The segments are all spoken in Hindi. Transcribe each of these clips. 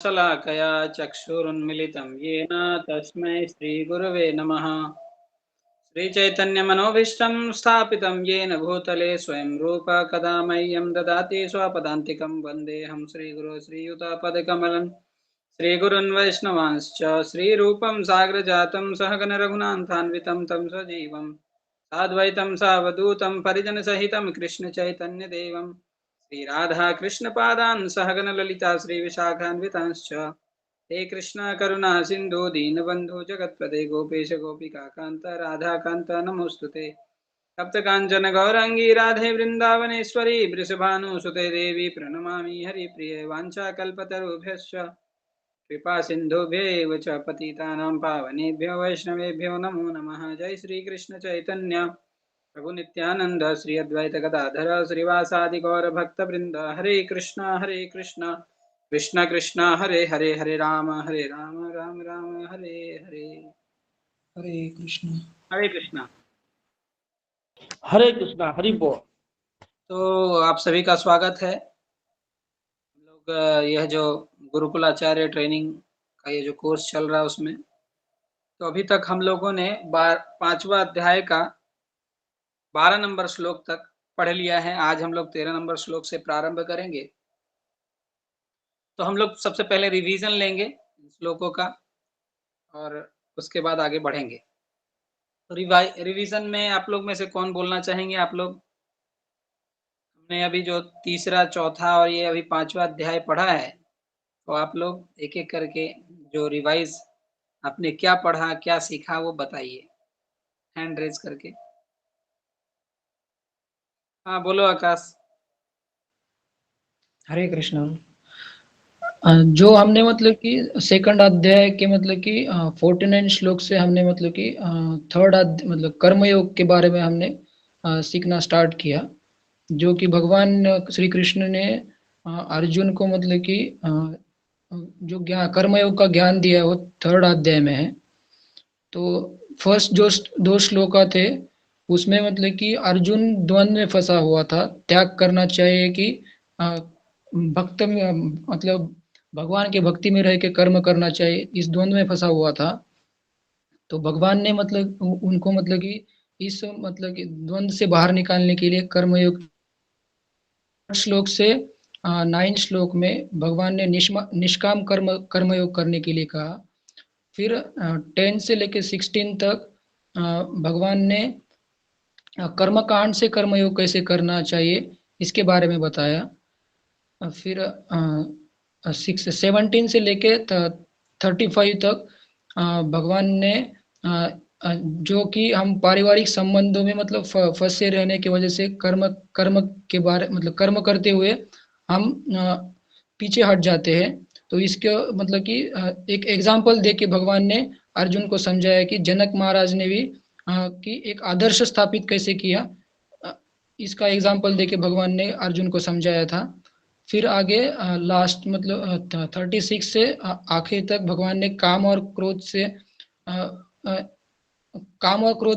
शलाकया चक्षुरुन्मिलितं येन तस्मै श्रीगुरवे नमः। श्रीचैतन्यमनोभीष्टं स्थापितं येन भूतले स्वयं रूप कदा मह्यं ददाति स्वपदान्तिकं वन्देऽहं श्रीगुरो श्रीयुतापदकमलं श्रीगुरुन् वैष्णवांश्च श्रीरूपं साग्रजातं सहगण रघुनाथान्वितं तं सजीवं साद्वैतं सावधूतं परिजनसहितं कृष्णचैतन्यदेवं श्रीराधा कृष्णपादान् सहगण ललिता श्रीविशाखान्वितांश्च हे कृष्ण करुणा सिंधु दीनबंधु जगत्पते गोपेश गोपिका कांत राधा कांत नमोस्तुते तप्त कांचन गौरांगी राधे वृंदावनेश्वरी वृषभानुसुते देवी प्रणमामि हरिप्रिये वाञ्छाकल्पतरुभ्यश्च कृपा सिन्धुभ्यैव च पतितानां पावनेभ्यो वैष्णवेभ्यो नमो नमः। जय श्री कृष्ण चैतन्य प्रभु नित्यानंद श्री अद्वैत गदाधर श्रीवासादि गौर भक्त वृंद हरे कृष्ण कृष्ण कृष्ण हरे हरे हरे राम राम राम हरे हरे। हरे कृष्ण हरे कृष्णा हरि बोल। तो आप सभी का स्वागत है। हम लोग यह जो गुरुकुलाचार्य ट्रेनिंग का ये जो कोर्स चल रहा है उसमें तो अभी तक हम लोगों ने 5वां अध्याय का 12 नंबर श्लोक तक पढ़ लिया है। आज हम लोग 13 नंबर श्लोक से प्रारंभ करेंगे। तो हम लोग सबसे पहले रिवीजन लेंगे श्लोकों का और उसके बाद आगे बढ़ेंगे। तो रिवीजन में आप लोग में से कौन बोलना चाहेंगे? आप लोग, हमने अभी जो तीसरा चौथा और ये अभी 5वां अध्याय पढ़ा है तो आप लोग एक एक करके जो रिवाइज आपने क्या पढ़ा क्या सीखा वो बताइए हैंड रेज करके। हाँ बोलो आकाश। हरे कृष्ण। जो हमने मतलब कि सेकंड अध्याय के मतलब कि 49 श्लोक से हमने मतलब कि थर्ड मतलब कर्मयोग के बारे में हमने सीखना स्टार्ट किया, जो कि भगवान श्री कृष्ण ने अर्जुन को मतलब कि जो ज्ञान कर्मयोग का ज्ञान दिया है वो थर्ड अध्याय में है। तो फर्स्ट जो 2 श्लोक थे उसमें मतलब कि अर्जुन द्वंद्व में फंसा हुआ था, त्याग करना चाहिए कि भक्त में मतलब भगवान के भक्ति में रह के कर्म करना चाहिए, इस द्वंद्व में फंसा हुआ था। तो भगवान ने मतलब उनको मतलब कि इस मतलब कि द्वंद्व से बाहर निकालने के लिए कर्मयोग श्लोक से 9 श्लोक में भगवान ने निष्काम कर्मयोग करने के लिए कहा। फिर 10 से लेकर 16 तक भगवान ने कर्मकांड से कर्मयोग कैसे करना चाहिए इसके बारे में बताया। फिर 17 से लेके 35 तक भगवान ने जो कि हम पारिवारिक संबंधों में मतलब फंसे रहने की वजह से कर्म के बारे मतलब कर्म करते हुए हम पीछे हट जाते हैं। तो इसके मतलब कि एक एग्जाम्पल दे के भगवान ने अर्जुन को समझाया कि जनक महाराज ने भी कि एक आदर्श स्थापित कैसे किया, इसका एग्जाम्पल दे के भगवान ने अर्जुन को समझाया था। फिर आगे लास्ट मतलब 36 से आखिर तक भगवान ने काम और क्रोध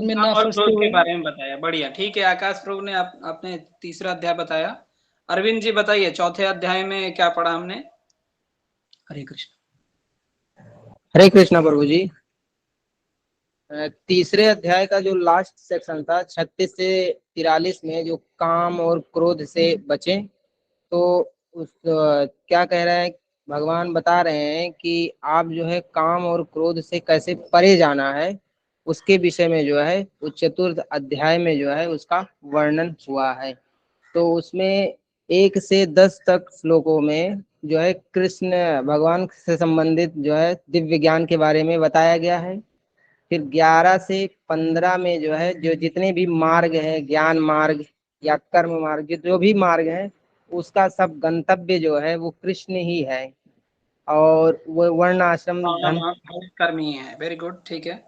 में ना फंसते हुए के बारे में बताया। बढ़िया, ठीक है। आकाश प्रभु ने आपने तीसरा अध्याय बताया। अरविंद जी बताइए चौथे अध्याय में क्या पढ़ा हमने? हरे कृष्ण। हरे कृष्णा प्रभु जी। तीसरे अध्याय का जो लास्ट सेक्शन था 36 से 43 में जो काम और क्रोध से बचें, तो उस क्या कह रहे हैं भगवान बता रहे हैं कि आप जो है काम और क्रोध से कैसे परे जाना है, उसके विषय में जो है उस चतुर्थ अध्याय में जो है उसका वर्णन हुआ है। तो उसमें 1 से 10 तक श्लोकों में जो है कृष्ण भगवान से संबंधित जो है दिव्य ज्ञान के बारे में बताया गया है। फिर 11 से 15 में जो है जो जितने भी मार्ग है, ज्ञान मार्ग या कर्म मार्ग, जो भी मार्ग है उसका सब गंतव्य जो है वो कृष्ण ही है और वो वर्ण आश्रम धन कर्मी है। वेरी गुड, ठीक है।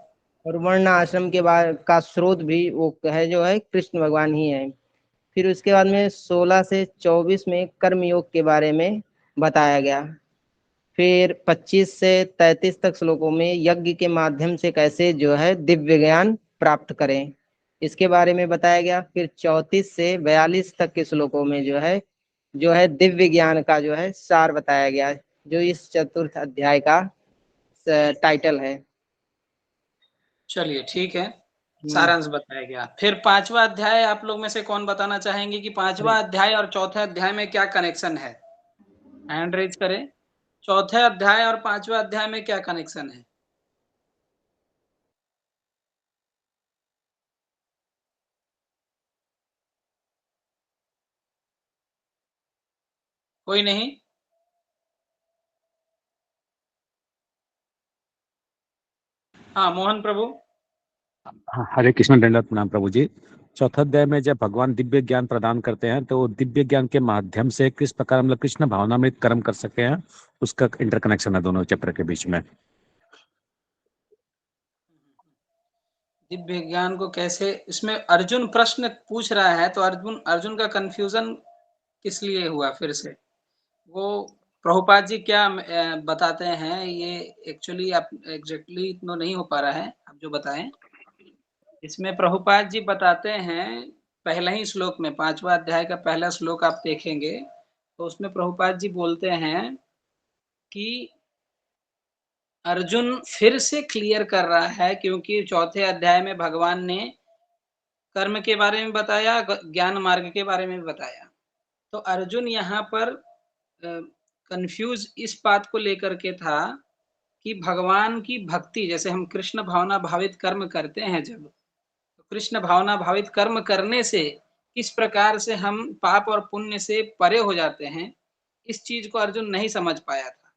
और वर्ण आश्रम के बाद का स्रोत भी वो है जो है कृष्ण भगवान ही है। फिर उसके बाद में 16 से 24 में कर्म योग के बारे में बताया गया। फिर 25 से 33 तक श्लोकों में यज्ञ के माध्यम से कैसे जो है दिव्य ज्ञान प्राप्त करें, इसके बारे में बताया गया। फिर 34 से 42 तक के श्लोकों में जो है दिव्य ज्ञान का जो है सार बताया गया। जो इस चतुर्थ अध्याय का टाइटल है। चलिए ठीक है, सारांश बताया गया। फिर पांचवा अध्याय आप लोग में से कौन बताना चाहेंगे कि पांचवा अध्याय और चौथे अध्याय में क्या कनेक्शन है? हैंड रेज करें। चौथे अध्याय और पांचवा अध्याय में क्या कनेक्शन है? कोई नहीं? हाँ मोहन प्रभु। हरे कृष्ण, दंडवत प्रणाम प्रभु जी। चौथा अध्याय में जब भगवान दिव्य ज्ञान प्रदान करते हैं तो दिव्य ज्ञान के माध्यम से किस प्रकार हम लोग कृष्ण भावना में कर्म कर सकते हैं, उसका इंटरकनेक्शन है दोनों चैप्टर के बीच में। दिव्य ज्ञान को कैसे, इसमें अर्जुन प्रश्न पूछ रहा है तो अर्जुन का कंफ्यूजन किस लिए हुआ फिर से? वो प्रभुपाद जी क्या बताते हैं, ये एक्चुअली आप एग्जैक्टली इतना नहीं हो पा रहा है, आप जो बताएं। इसमें प्रभुपाद जी बताते हैं पहला ही श्लोक में, पांचवा अध्याय का पहला श्लोक आप देखेंगे तो उसमें प्रभुपाद जी बोलते हैं कि अर्जुन फिर से क्लियर कर रहा है, क्योंकि चौथे अध्याय में भगवान ने कर्म के बारे में बताया, ज्ञान मार्ग के बारे में भी बताया। तो अर्जुन यहाँ पर कंफ्यूज इस बात को लेकर के था कि भगवान की भक्ति, जैसे हम कृष्ण भावना भावित कर्म करते हैं, जब तो कृष्ण भावना भावित कर्म करने से किस प्रकार से हम पाप और पुण्य से परे हो जाते हैं, इस चीज को अर्जुन नहीं समझ पाया था।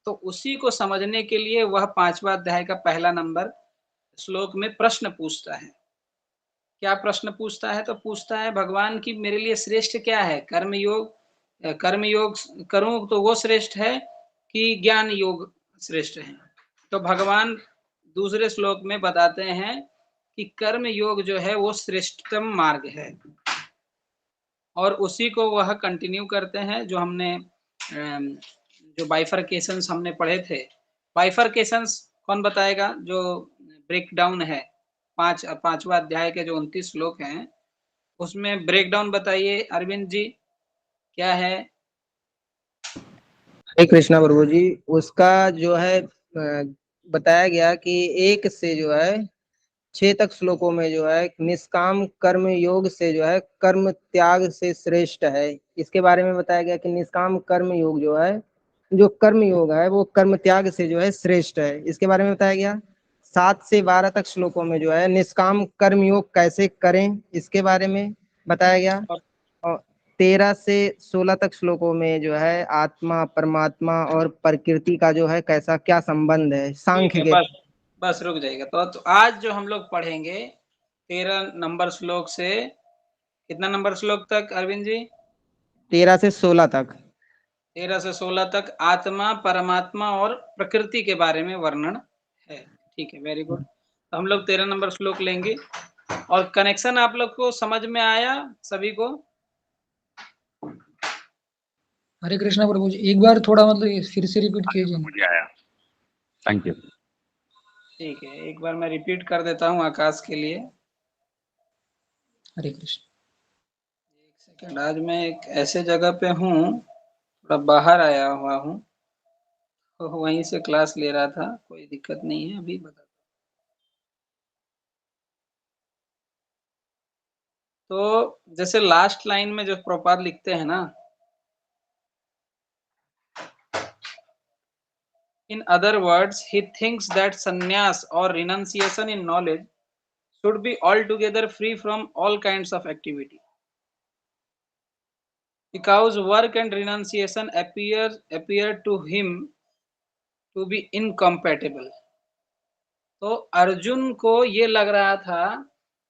तो उसी को समझने के लिए वह पांचवा अध्याय का पहला नंबर श्लोक में प्रश्न पूछता है। क्या प्रश्न पूछता है? तो पूछता है भगवान की मेरे लिए श्रेष्ठ क्या है, कर्म योग करूं तो वो श्रेष्ठ है कि ज्ञान योग श्रेष्ठ है? तो भगवान दूसरे श्लोक में बताते हैं कि कर्म योग जो है वो श्रेष्ठतम मार्ग है, और उसी को वह कंटिन्यू करते हैं जो हमने जो बाइफरकेशंस हमने पढ़े थे। बाइफरकेशंस कौन बताएगा? जो ब्रेक डाउन है पांचवा अध्याय के जो 29 श्लोक हैं, उसमें ब्रेक डाउन बताइए अरविंद जी, क्या है? हरे कृष्णा प्रभु जी, उसका जो है बताया गया कि 1 से जो है 6 तक श्लोकों में जो है निष्काम कर्म योग से जो है कर्म त्याग से श्रेष्ठ है। इसके बारे में बताया गया कि निष्काम कर्म योग जो है, जो कर्म योग है वो कर्म त्याग से जो है श्रेष्ठ है। इसके बारे में बताया गया। 7 से 12 तक श्लोकों में जो है निष्काम कर्म योग कैसे करें, इसके बारे में बताया गया। और 13 से 16 तक श्लोकों में जो है आत्मा, परमात्मा और प्रकृति का जो है कैसा क्या संबंध है, सांख्य के। बस रुक जाएगा। तो आज जो हम लोग पढ़ेंगे 13 नंबर श्लोक से कितना नंबर श्लोक तक अरविंद जी? 13 से 16 तक। 13 से 16 तक आत्मा, परमात्मा और प्रकृति के बारे में वर्णन है। ठीक है, वेरी गुड। तो हम लोग 13 नंबर श्लोक लेंगे। और कनेक्शन आप लोग को समझ में आया सभी को? हरे कृष्णा प्रभु जी, एक बार थोड़ा मतलब फिर से रिपीट कीजिए। मुझे आया, थैंक यू। ठीक है, एक बार मैं रिपीट कर देता हूँ आकाश के लिए। हरे कृष्ण। एक सेकंड, आज मैं एक ऐसे जगह पे हूँ, थोड़ा बाहर आया हुआ हूँ, तो वहीं से क्लास ले रहा था, कोई दिक्कत नहीं है, अभी बता। तो जैसे लास्ट लाइन में जो प्रपात लिखते हैं ना, in other words he thinks that sannyas or renunciation in knowledge should be altogether free from all kinds of activity, because work and renunciation appear to him to be incompatible. तो अर्जुन को ये लग रहा था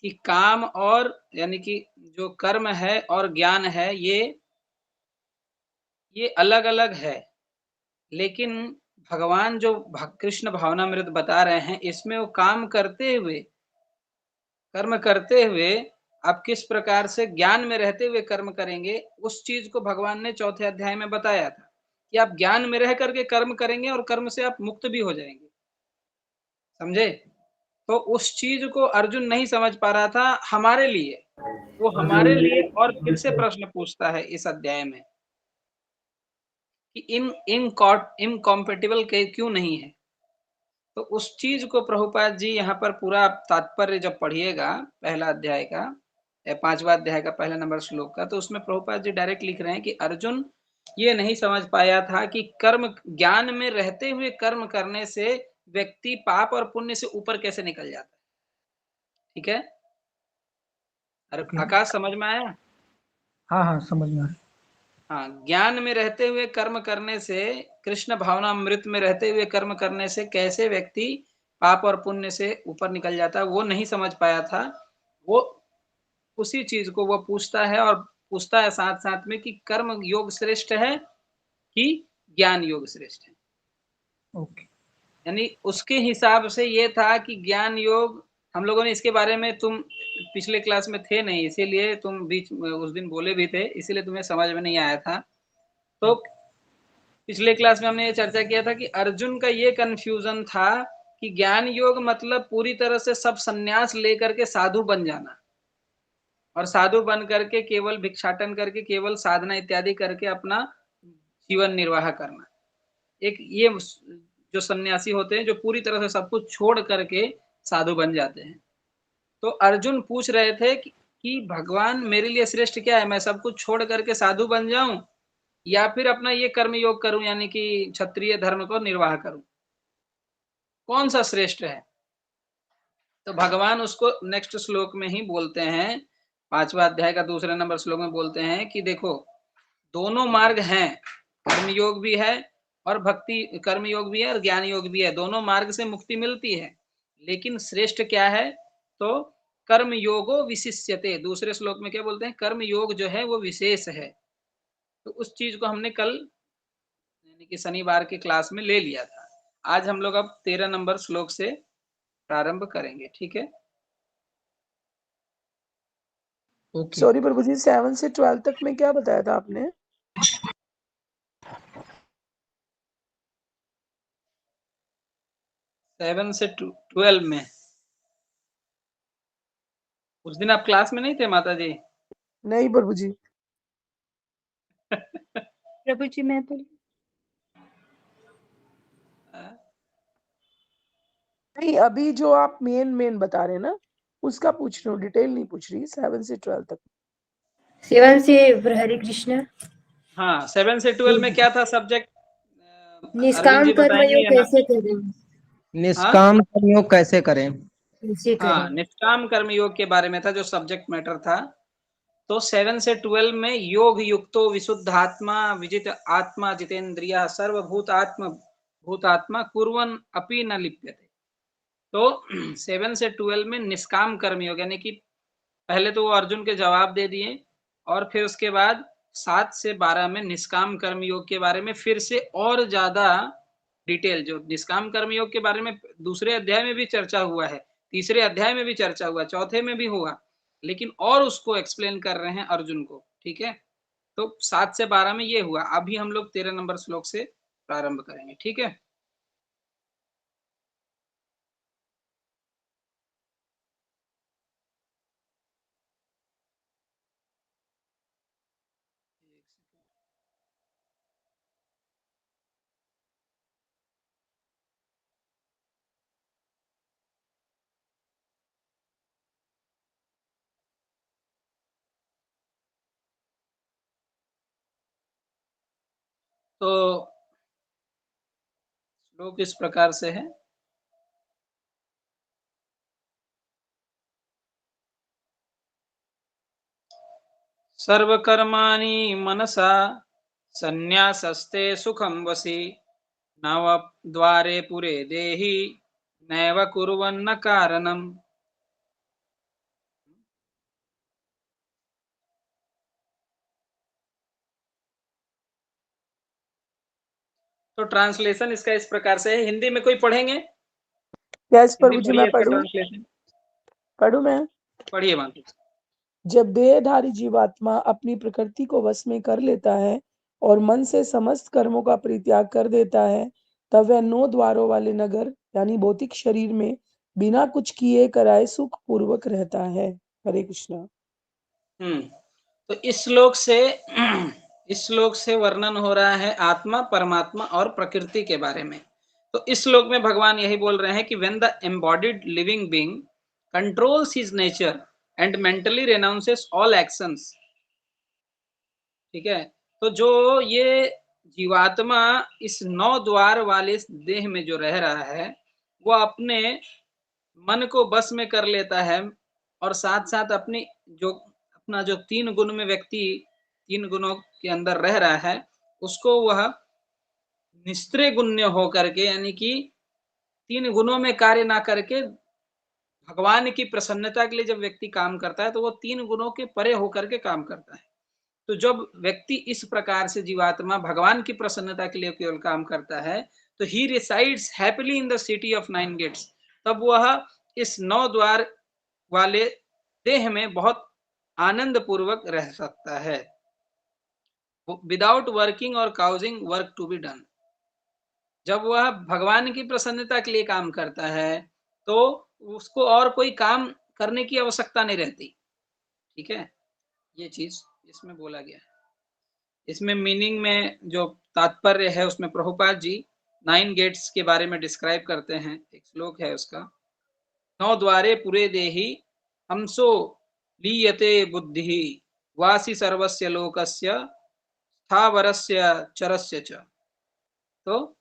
कि काम और यानी कि जो कर्म है और ज्ञान है ये अलग अलग है, लेकिन भगवान जो कृष्ण भावनामृत बता रहे हैं, इसमें वो काम करते हुए, कर्म करते हुए आप किस प्रकार से ज्ञान में रहते हुए कर्म करेंगे, उस चीज को भगवान ने चौथे अध्याय में बताया था कि आप ज्ञान में रह करके कर्म करेंगे और कर्म से आप मुक्त भी हो जाएंगे। समझे? तो उस चीज को अर्जुन नहीं समझ पा रहा था हमारे लिए, वो हमारे लिए और फिर से प्रश्न पूछता है इस अध्याय में कि इनकॉम्पेटिबल क्यों नहीं है। तो उस चीज को प्रभुपाद जी यहाँ पर पूरा तात्पर्य जब पढ़िएगा पहला अध्याय का, 5वां अध्याय का पहला नंबर श्लोक का, तो उसमें प्रभुपाद जी डायरेक्ट लिख रहे हैं कि अर्जुन ये नहीं समझ पाया था कि कर्म ज्ञान में रहते हुए कर्म करने से व्यक्ति पाप और पुण्य से ऊपर कैसे निकल जाता है। ठीक है, आकाश समझ में आया? हाँ हाँ समझ में आ रहा है। हाँ, ज्ञान में रहते हुए कर्म करने से, कृष्ण भावना अमृत में रहते हुए कर्म करने से कैसे व्यक्ति पाप और पुण्य से ऊपर निकल जाता है, वो नहीं समझ पाया था। वो उसी चीज को वो पूछता है, और पूछता है साथ साथ में कि कर्म योग श्रेष्ठ है कि ज्ञान योग श्रेष्ठ है। ओके। यानी उसके हिसाब से ये था कि ज्ञान योग, हम लोगों ने इसके बारे में, तुम पिछले क्लास में थे नहीं, इसीलिए तुम बीच उस दिन बोले भी थे, इसीलिए तुम्हें समझ में नहीं आया था। तो पिछले क्लास में हमने ये चर्चा किया था कि अर्जुन का ये कंफ्यूजन था कि ज्ञान योग मतलब पूरी तरह से सब संन्यास लेकर के साधु बन जाना, और साधु बन करके केवल भिक्षाटन करके केवल साधना इत्यादि करके अपना जीवन निर्वाह करना। एक ये जो सन्यासी होते हैं जो पूरी तरह से सब कुछ छोड़ करके साधु बन जाते हैं। तो अर्जुन पूछ रहे थे कि भगवान मेरे लिए श्रेष्ठ क्या है, मैं सब कुछ छोड़ करके साधु बन जाऊं या फिर अपना ये कर्म योग करूं, यानी कि क्षत्रिय धर्म को निर्वाह करूं, कौन सा श्रेष्ठ है। तो भगवान उसको नेक्स्ट श्लोक में ही बोलते हैं, 5वां अध्याय का दूसरे नंबर श्लोक में बोलते हैं कि देखो दोनों मार्ग हैं, कर्म योग भी है और भक्ति कर्म योग भी है और ज्ञान योग भी है, दोनों मार्ग से मुक्ति मिलती है, लेकिन श्रेष्ठ क्या है, तो कर्म योगो विशिष्यते। दूसरे श्लोक में क्या बोलते हैं, कर्म योग जो है वो विशेष है। तो उस चीज को हमने कल यानी कि शनिवार के क्लास में ले लिया था। आज हम लोग अब 13 नंबर श्लोक से प्रारंभ करेंगे। ठीक है, ओके। सॉरी प्रभु जी, 7 से 12 तक में क्या बताया था आपने? 7 से 12 में, उस दिन आप क्लास में नहीं थे माता जी? नहीं प्रभु जी। प्रभु जी मैं तो नहीं, अभी जो आप मेन बता रहे हैं ना, उसका पूछ रही हूँ, डिटेल नहीं पूछ रही। 7 से 12 तक। 7 से हरे कृष्ण। हाँ, 7 से 12 में क्या था सब्जेक्ट, अरविंद निष्काम जी बताएंगे कर्मयोग या ना? कैसे करें? निष्काम कर्मयोग कैसे करें? कैसे हाँ, करें? निष्काम कर्म योग के बारे में था जो सब्जेक्ट मैटर था। तो 7 से 12 में योग युक्तो विशुद्ध आत्मा विजित आत्मा जितेंद्रिया भूतात्मा कुर्वन् अपि न लिप्यते। तो 7 से 12 में निष्काम कर्म योग, यानी कि पहले तो वो अर्जुन के जवाब दे दिए, और फिर उसके बाद 7 से 12 में निष्काम कर्म योग के बारे में फिर से और ज्यादा डिटेल, जो निष्काम कर्म योग के बारे में दूसरे अध्याय में भी चर्चा हुआ है, तीसरे अध्याय में भी चर्चा हुआ, चौथे में भी हुआ, लेकिन और उसको एक्सप्लेन कर रहे हैं अर्जुन को। ठीक है, तो 7 से 12 में ये हुआ। अभी हम लोग 13 नंबर श्लोक से प्रारंभ करेंगे। ठीक है, तो श्लोक इस प्रकार से है। सर्वकर्माणि मनसा संन्यासस्ते सुखं वसि नव द्वारे पुरे देहि नैव कुर्वन्न कारणम्। तो ट्रांसलेशन इसका इस प्रकार से है। हिंदी में कोई पढ़ेंगे? यस हिंदी प्रभु जी, पढ़िए मैं इसका पढ़ूं? ट्रांसलेशन। पढ़ूं मैं? पढ़िए माता। जब देहधारी जीवात्मा अपनी प्रकृति को वश में कर लेता है और मन से समस्त कर्मों का परित्याग कर देता है, तब वह 9 द्वारों वाले नगर यानी भौतिक शरीर में बिना कुछ किए कराए सुख पूर्वक रहता है। हरे कृष्णा। तो इस श्लोक से इस श्लोक से वर्णन हो रहा है आत्मा, परमात्मा और प्रकृति के बारे में। तो इस श्लोक में भगवान यही बोल रहे हैं कि when the embodied living being controls his nature and mentally renounces all actions, ठीक है, तो जो ये जीवात्मा इस 9 द्वार वाले देह में जो रह रहा है, वो अपने मन को बस में कर लेता है और साथ साथ अपना जो 3 गुण में व्यक्ति 3 गुणों के अंदर रह रहा है, उसको वह निस्त्रेय गुण्य हो करके, यानी कि 3 गुणों में कार्य ना करके भगवान की प्रसन्नता के लिए जब व्यक्ति काम करता है, तो वो 3 गुणों के परे होकर के काम करता है। तो जब व्यक्ति इस प्रकार से जीवात्मा भगवान की प्रसन्नता के लिए केवल काम करता है, तो he resides happily in the city of 9 gates, तब वह इस 9 द्वार वाले देह में बहुत आनंद पूर्वक रह सकता है, विदाउट वर्किंग और causing work to be done. जब वह भगवान की प्रसन्नता के लिए काम करता है, तो उसको और कोई काम करने की आवश्यकता नहीं रहती। ठीक है, ये चीज इसमें बोला गया है। इसमें मीनिंग में जो तात्पर्य है, उसमें प्रभुपाद जी 9 गेट्स के बारे में डिस्क्राइब करते हैं। एक श्लोक है उसका, 9 द्वारे पुरे देहि हमसो लीयते बुद्धि वासी सर्वस्य लोकस्य स्थावरस्य चरस्य च। तो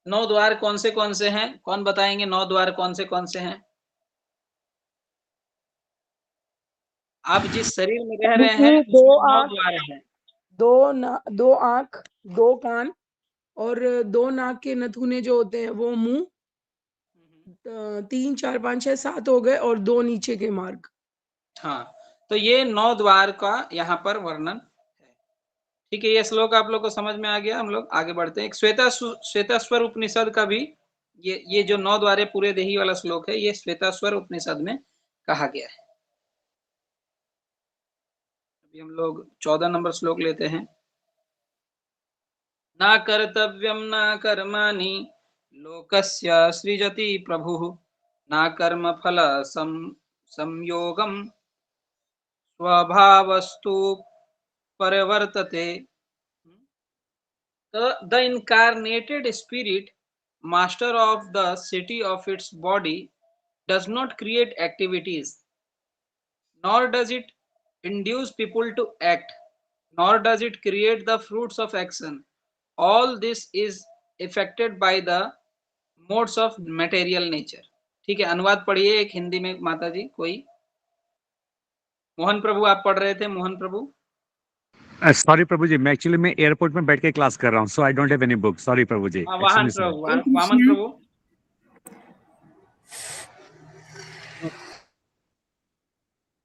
9 द्वार कौन से हैं? कौन बताएंगे 9 द्वार कौन से हैं? आप जिस शरीर में रह रहे हैं उसमें 9 द्वार हैं। 2 आंख, 2 कान और 2 नाक के नथुने जो होते हैं वो मुंह, 3 4 5 6 7 हो गए और 2 नीचे के मार्ग। हाँ, तो ये 9 द्वार का यहाँ पर वर्णन है। ठीक है, ये श्लोक आप लोग को समझ में आ गया। हम लोग आगे बढ़ते हैं। एक श्वेताश्वर उपनिषद का भी ये जो 9 द्वारे पूरे देही वाला श्लोक है, ये श्वेताश्वर उपनिषद में कहा गया है। अभी हम लोग 14 नंबर श्लोक लेते हैं। ना कर्तव्यम ना कर्माणि लोकस्य सृजति प्रभुः ना कर्म फल संयोगम स्वभावस्तु परिवर्तते। The incarnated spirit, master of the city of its body, does not create activities, nor does it induce people to act, nor does it create the fruits of action. All this is affected by the modes of material nature. ठीक है, अनुवाद पढ़िए एक हिंदी में माता जी कोई। मोहन प्रभु आप पढ़ रहे थे, मोहन प्रभु। सॉरी प्रभु जी, मैं एक्चुअली मैं एयरपोर्ट में बैठ के क्लास कर रहा हूँ, so I don't have any book. Sorry Prabhu ji. Vaman Prabhu.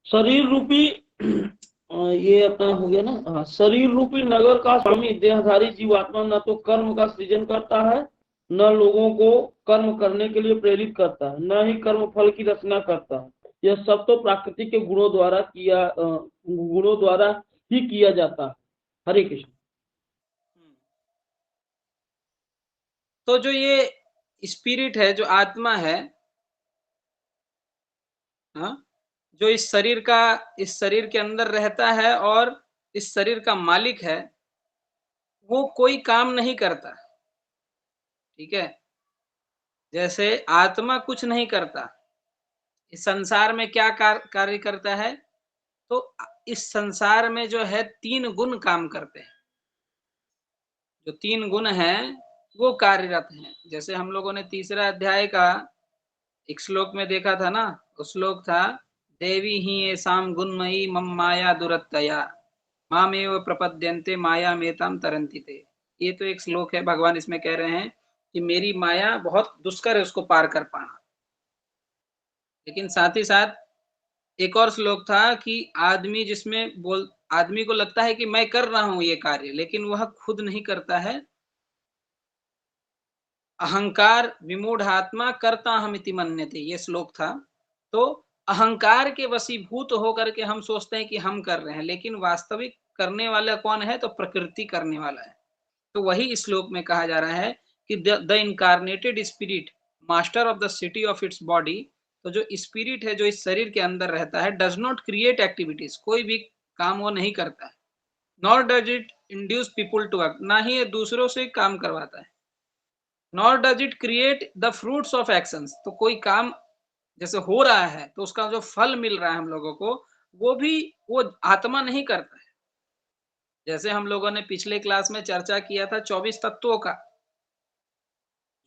शरीर रूपी ये अपना हो गया ना। हाँ, शरीर रूपी नगर का स्वामी देहधारी जीवात्मा न तो कर्म का सृजन करता है, न लोगों को कर्म करने के लिए प्रेरित करता है, न ही कर्म फल की रचना करता है। यह सब तो प्राकृतिक के गुणों द्वारा ही किया जाता है। हरे कृष्ण। तो जो ये स्पिरिट है, जो आत्मा है, हाँ, जो इस शरीर के अंदर रहता है और इस शरीर का मालिक है, वो कोई काम नहीं करता। ठीक है, जैसे आत्मा कुछ नहीं करता, इस संसार में क्या कार्य करता है? तो इस संसार में जो है 3 गुण काम करते हैं। जो 3 गुण हैं वो कार्यरत हैं। जैसे हम लोगों ने 3रा अध्याय का एक श्लोक में देखा था ना, वो श्लोक था देवी ही येषां गुणमयी मम माया दुरत्यया मामेव प्रपद्यन्ते माया मेताम तरन्ति ते। ये तो एक श्लोक है, भगवान इसमें कह रहे हैं कि मेरी माया बहुत दुष्कर है उसको पार कर पाना। लेकिन साथ ही साथ एक और श्लोक था कि आदमी को लगता है कि मैं कर रहा हूं ये कार्य, लेकिन वह खुद नहीं करता है। अहंकार विमूढ़ात्मा करता हमिति मन्यते, ये श्लोक था। तो अहंकार के वशीभूत होकर के हम सोचते हैं कि हम कर रहे हैं, लेकिन वास्तविक करने वाला कौन है? तो प्रकृति करने वाला है। तो वही इस श्लोक में कहा जा रहा है कि the incarnated spirit master of the city of its body, तो जो स्पिरिट है जो इस शरीर के अंदर रहता है, डज नॉट क्रिएट एक्टिविटीज, कोई भी काम वो नहीं करता है। Nor does it induce people to work, ना ही ये दूसरों से काम करवाता है। Nor does it create the fruits of actions, तो कोई काम जैसे हो रहा है तो उसका जो फल मिल रहा है हम लोगों को, वो भी वो आत्मा नहीं करता है। जैसे हम लोगों ने पिछले क्लास में चर्चा किया था 24 तत्वों का,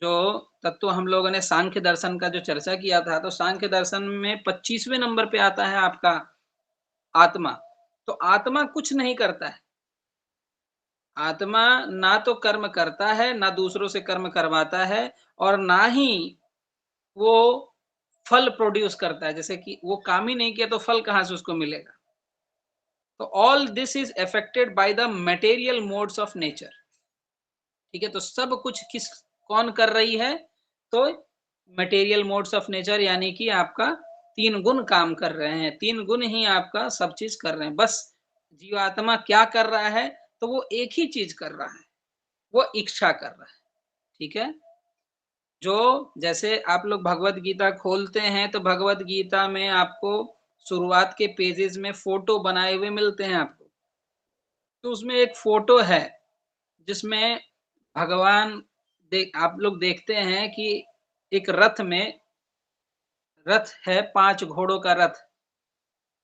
जो तत्व हम लोगों ने सांख्य दर्शन का जो चर्चा किया था, तो सांख्य दर्शन में 25वें नंबर पे आता है आपका आत्मा। तो आत्मा कुछ नहीं करता है, आत्मा ना तो कर्म करता है, ना दूसरों से कर्म करवाता है, और ना ही वो फल प्रोड्यूस करता है। जैसे कि वो काम ही नहीं किया तो फल कहां से उसको मिलेगा। तो all this is affected by the material modes of nature. ठीक है, तो सब कुछ किस कौन कर रही है, तो मटेरियल मोड्स ऑफ नेचर, यानी कि आपका 3 गुण काम कर रहे हैं। 3 गुण ही आपका सब चीज कर रहे हैं। बस जीवात्मा क्या कर रहा है, तो वो एक ही चीज कर रहा है, वो इच्छा कर रहा है। ठीक है, जो जैसे आप लोग भगवत गीता खोलते हैं तो भगवत गीता में आपको शुरुआत के पेजेस में फोटो बनाए हुए मिलते हैं आपको। तो उसमें एक फोटो है जिसमें भगवान आप लोग देखते हैं कि एक रथ में, रथ है 5 घोड़ों का रथ।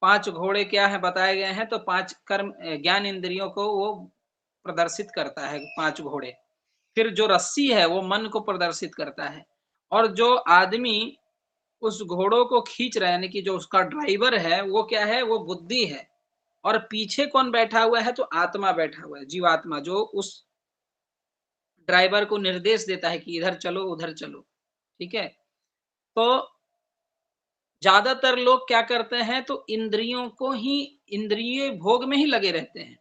5 घोड़े क्या है बताए गए हैं, तो 5 कर्म ज्ञान इंद्रियों को वो प्रदर्शित करता है 5 घोड़े। फिर जो रस्सी है वो मन को प्रदर्शित करता है, और जो आदमी उस घोड़ों को खींच रहा है, यानी कि जो उसका ड्राइवर है, वो क्या है, वो बुद्धि है। और पीछे कौन बैठा हुआ है, तो आत्मा बैठा हुआ है, जीवात्मा, जो उस ड्राइवर को निर्देश देता है कि इधर चलो उधर चलो। ठीक है, तो ज्यादातर लोग क्या करते हैं, तो इंद्रियों को ही, इंद्रिय भोग में ही लगे रहते हैं।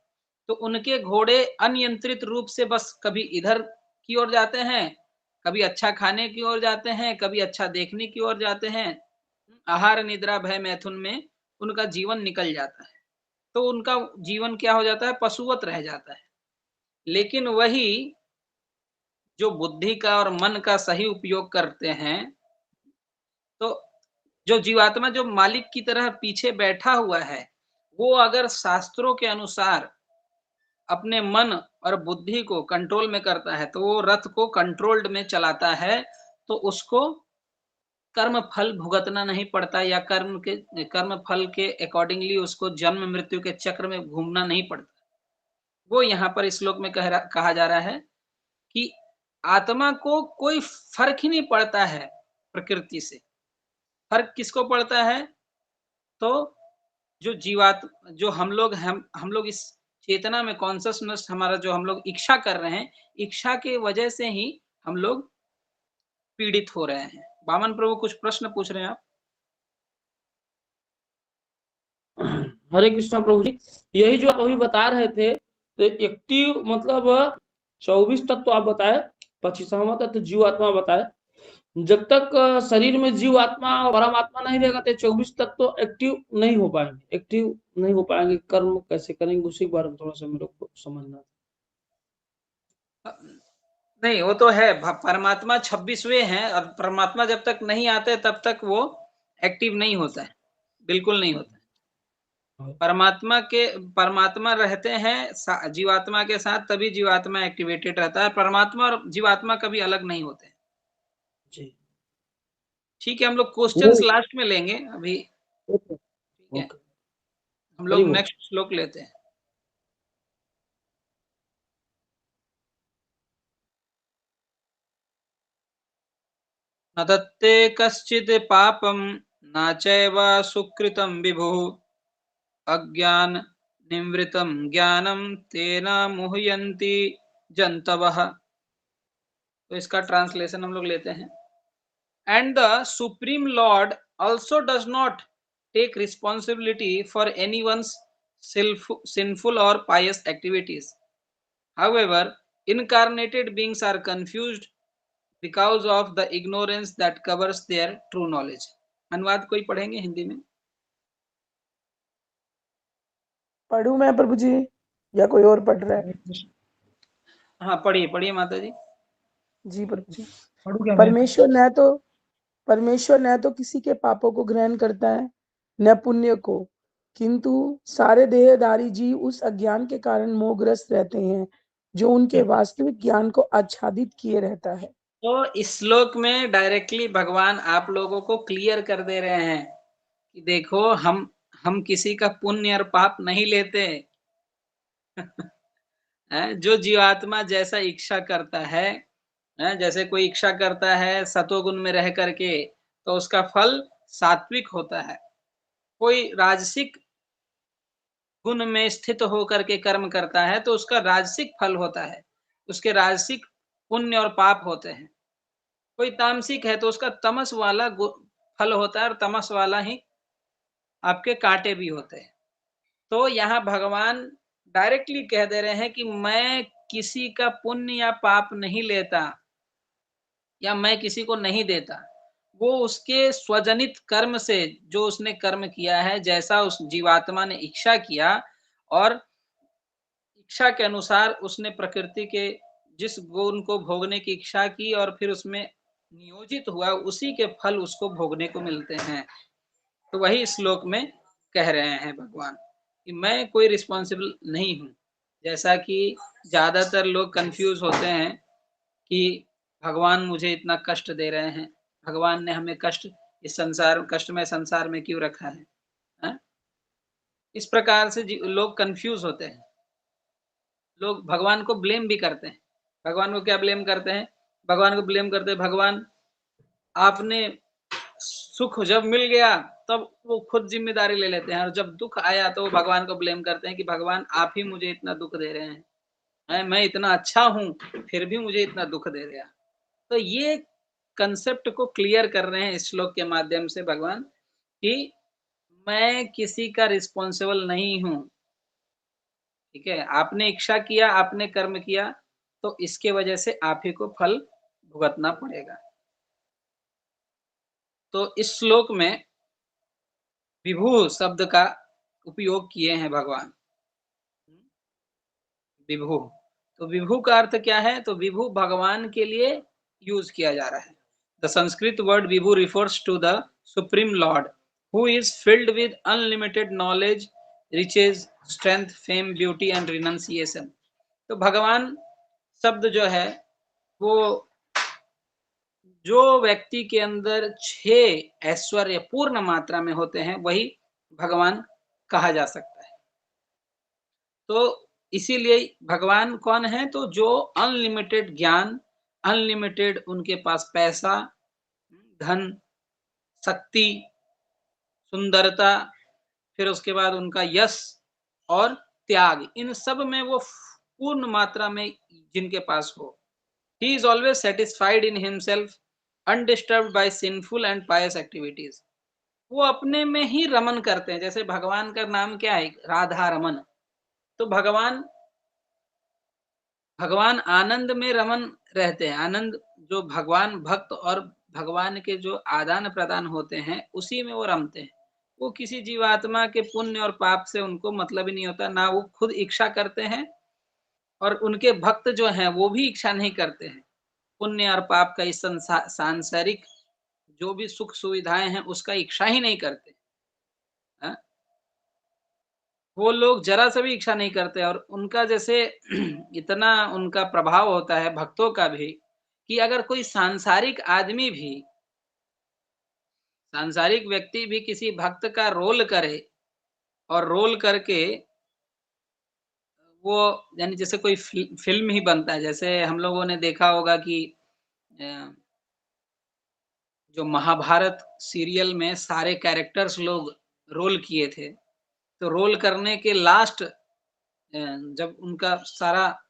तो उनके घोड़े अनियंत्रित रूप से बस कभी इधर की ओर जाते हैं, कभी अच्छा खाने की ओर जाते हैं, कभी अच्छा देखने की ओर जाते हैं। आहार निद्रा भय मैथुन में उनका जीवन निकल जाता है, तो उनका जीवन क्या हो जाता है, पशुवत रह जाता है। लेकिन वही जो बुद्धि का और मन का सही उपयोग करते हैं, तो जो जीवात्मा जो मालिक की तरह पीछे बैठा हुआ है, वो अगर शास्त्रों के अनुसार अपने मन और बुद्धि को कंट्रोल में करता है, तो वो रथ को कंट्रोल्ड में चलाता है, तो उसको कर्म फल भुगतना नहीं पड़ता, या कर्म फल के अकॉर्डिंगली उसको जन्म मृत्यु के चक्र में घूमना नहीं पड़ता। वो यहाँ पर इस श्लोक में कहा जा रहा है कि आत्मा को कोई फर्क ही नहीं पड़ता है प्रकृति से। फर्क किसको पड़ता है, तो जो जो हम लोग इस चेतना में कॉन्शसनेस हमारा जो हम लोग इच्छा कर रहे हैं, इच्छा के वजह से ही हम लोग पीड़ित हो रहे हैं। वामन प्रभु कुछ प्रश्न पूछ रहे हैं आप। हरे कृष्णा प्रभु जी, यही जो आप अभी बता रहे थे, तो एक्टिव मतलब 24 तत्व आप बताए, 25वां तत्व जीवात्मा बताए। जब तक शरीर में जीवात्मा और परमात्मा नहीं रहेगा तो 24 तत्व एक्टिव नहीं हो पाएंगे, एक्टिव नहीं हो पाएंगे। कर्म कैसे करेंगे उसी के बारे में थोड़ा सा मेरे को समझना। नहीं, वो तो है, परमात्मा 26वें हैं, और परमात्मा जब तक नहीं आते तब तक वो एक्टिव नहीं होता है, बिल्कुल नहीं होता है। परमात्मा रहते हैं जीवात्मा के साथ, तभी जीवात्मा एक्टिवेटेड रहता है। परमात्मा और जीवात्मा कभी अलग नहीं होते हैं। जी ठीक है, हम लोग क्वेश्चंस लास्ट में लेंगे अभी। ठीक है, हम लोग नेक्स्ट श्लोक लेते हैं। न दत्ते कश्चित् पापं न चैव सुकृतं विभुः अज्ञान निवृत्तं ज्ञानम तेन मुह्यन्ति जन्तवः। तो इसका ट्रांसलेशन हम लोग लेते हैं। And the supreme Lord also does not take responsibility for anyone's sinful or pious activities. However, incarnated beings are confused because of the ignorance that covers their true knowledge. अनुवाद कोई पढ़ेंगे हिंदी में? पढ़ूं मैं प्रभु जी या कोई और पढ़ रहा है? हाँ, पढ़िए पढ़िए माता जी। जी प्रभु जी। पढ़ूं क्या मैं? परमेश्वर न तो किसी के पापों को ग्रहण करता है, न पुण्य को, किंतु सारे देहधारी जीव उस अज्ञान के कारण मोहग्रस्त रहते हैं जो उनके वास्तविक ज्ञान को आच्छादित किए रहता है। तो इस श्लोक में डायरेक्टली भगवान आप लोगों को क्लियर कर दे रहे हैं कि देखो हम किसी का पुण्य और पाप नहीं लेते जो जीवात्मा जैसा इच्छा करता है, जैसे कोई इच्छा करता है सतोगुण में रह करके, तो उसका फल सात्विक होता है। कोई राजसिक गुण में स्थित होकर के कर्म करता है तो उसका राजसिक फल होता है, उसके राजसिक पुण्य और पाप होते हैं। कोई तामसिक है तो उसका तमस वाला फल होता है और तमस वाला ही आपके कांटे भी होते हैं। तो यहाँ भगवान डायरेक्टली कह दे रहे हैं कि मैं किसी का पुण्य या पाप नहीं लेता या मैं किसी को नहीं देता। वो उसके स्वजनित कर्म से, जो उसने कर्म किया है, जैसा उस जीवात्मा ने इच्छा किया और इच्छा के अनुसार उसने प्रकृति के जिस गुण को भोगने की इच्छा की और फिर उसमें नियोजित हुआ, उसी के फल उसको भोगने को मिलते हैं। तो वही श्लोक में कह रहे हैं भगवान कि मैं कोई रिस्पॉन्सिबल नहीं हूं। जैसा कि ज्यादातर लोग कंफ्यूज होते हैं कि भगवान मुझे इतना कष्ट दे रहे हैं, भगवान ने हमें इस संसार कष्टमय संसार में क्यों रखा है, हा? इस प्रकार से लोग कंफ्यूज होते हैं। लोग भगवान को ब्लेम भी करते हैं। भगवान को क्या ब्लेम करते हैं? भगवान को ब्लेम करते हैं, भगवान आपने सुख जब मिल गया तब वो खुद जिम्मेदारी ले लेते हैं, और जब दुख आया तो वो भगवान को ब्लेम करते हैं कि भगवान आप ही मुझे इतना दुख दे रहे हैं, मैं इतना अच्छा हूं फिर भी मुझे इतना दुख दे रहा। तो ये कंसेप्ट को क्लियर कर रहे हैं इस श्लोक के माध्यम से भगवान कि मैं किसी का रिस्पॉन्सिबल नहीं हूं। ठीक है, आपने इच्छा किया, आपने कर्म किया, तो इसके वजह से आप ही को फल भुगतना पड़ेगा। तो इस श्लोक में विभु शब्द का उपयोग किए हैं भगवान। विभु, तो विभु का अर्थ क्या है? तो विभु भगवान के लिए यूज किया जा रहा है। The Sanskrit word vibhu refers to the supreme Lord who is filled with unlimited knowledge, riches, strength, fame, beauty and renunciation. तो भगवान शब्द जो है वो जो व्यक्ति के अंदर 6 ऐश्वर्य पूर्ण मात्रा में होते हैं वही भगवान कहा जा सकता है। तो इसीलिए भगवान कौन है? तो जो अनलिमिटेड ज्ञान, अनलिमिटेड उनके पास पैसा, धन, शक्ति, सुंदरता, फिर उसके बाद उनका यश और त्याग, इन सब में वो पूर्ण मात्रा में जिनके पास हो। He is always satisfied in himself, undisturbed by sinful and pious activities. वो अपने में ही रमन करते हैं। जैसे भगवान का नाम क्या है? राधा रमन। तो भगवान आनंद में रमन रहते हैं। आनंद जो भगवान भक्त और भगवान के जो आदान प्रदान होते हैं उसी में वो रमते हैं। वो किसी जीवात्मा के पुण्य और पाप से उनको मतलब ही नहीं होता, ना वो खुद इच्छा करते हैं और उनके भक्त जो हैं वो भी इच्छा नहीं करते हैं पुण्य और पाप का। इस सांसारिक जो भी सुख सुविधाएं हैं उसका इच्छा ही नहीं करते। हा? वो लोग जरा सा भी इच्छा नहीं करते, और उनका जैसे इतना उनका प्रभाव होता है भक्तों का भी, कि अगर कोई सांसारिक आदमी भी, सांसारिक व्यक्ति भी किसी भक्त का रोल करे और रोल करके वो, यानी जैसे कोई फिल्म ही बनता है। जैसे हम लोगों ने देखा होगा कि जो महाभारत सीरियल में सारे कैरेक्टर्स लोग रोल किए थे, तो रोल करने के लास्ट जब उनका सारा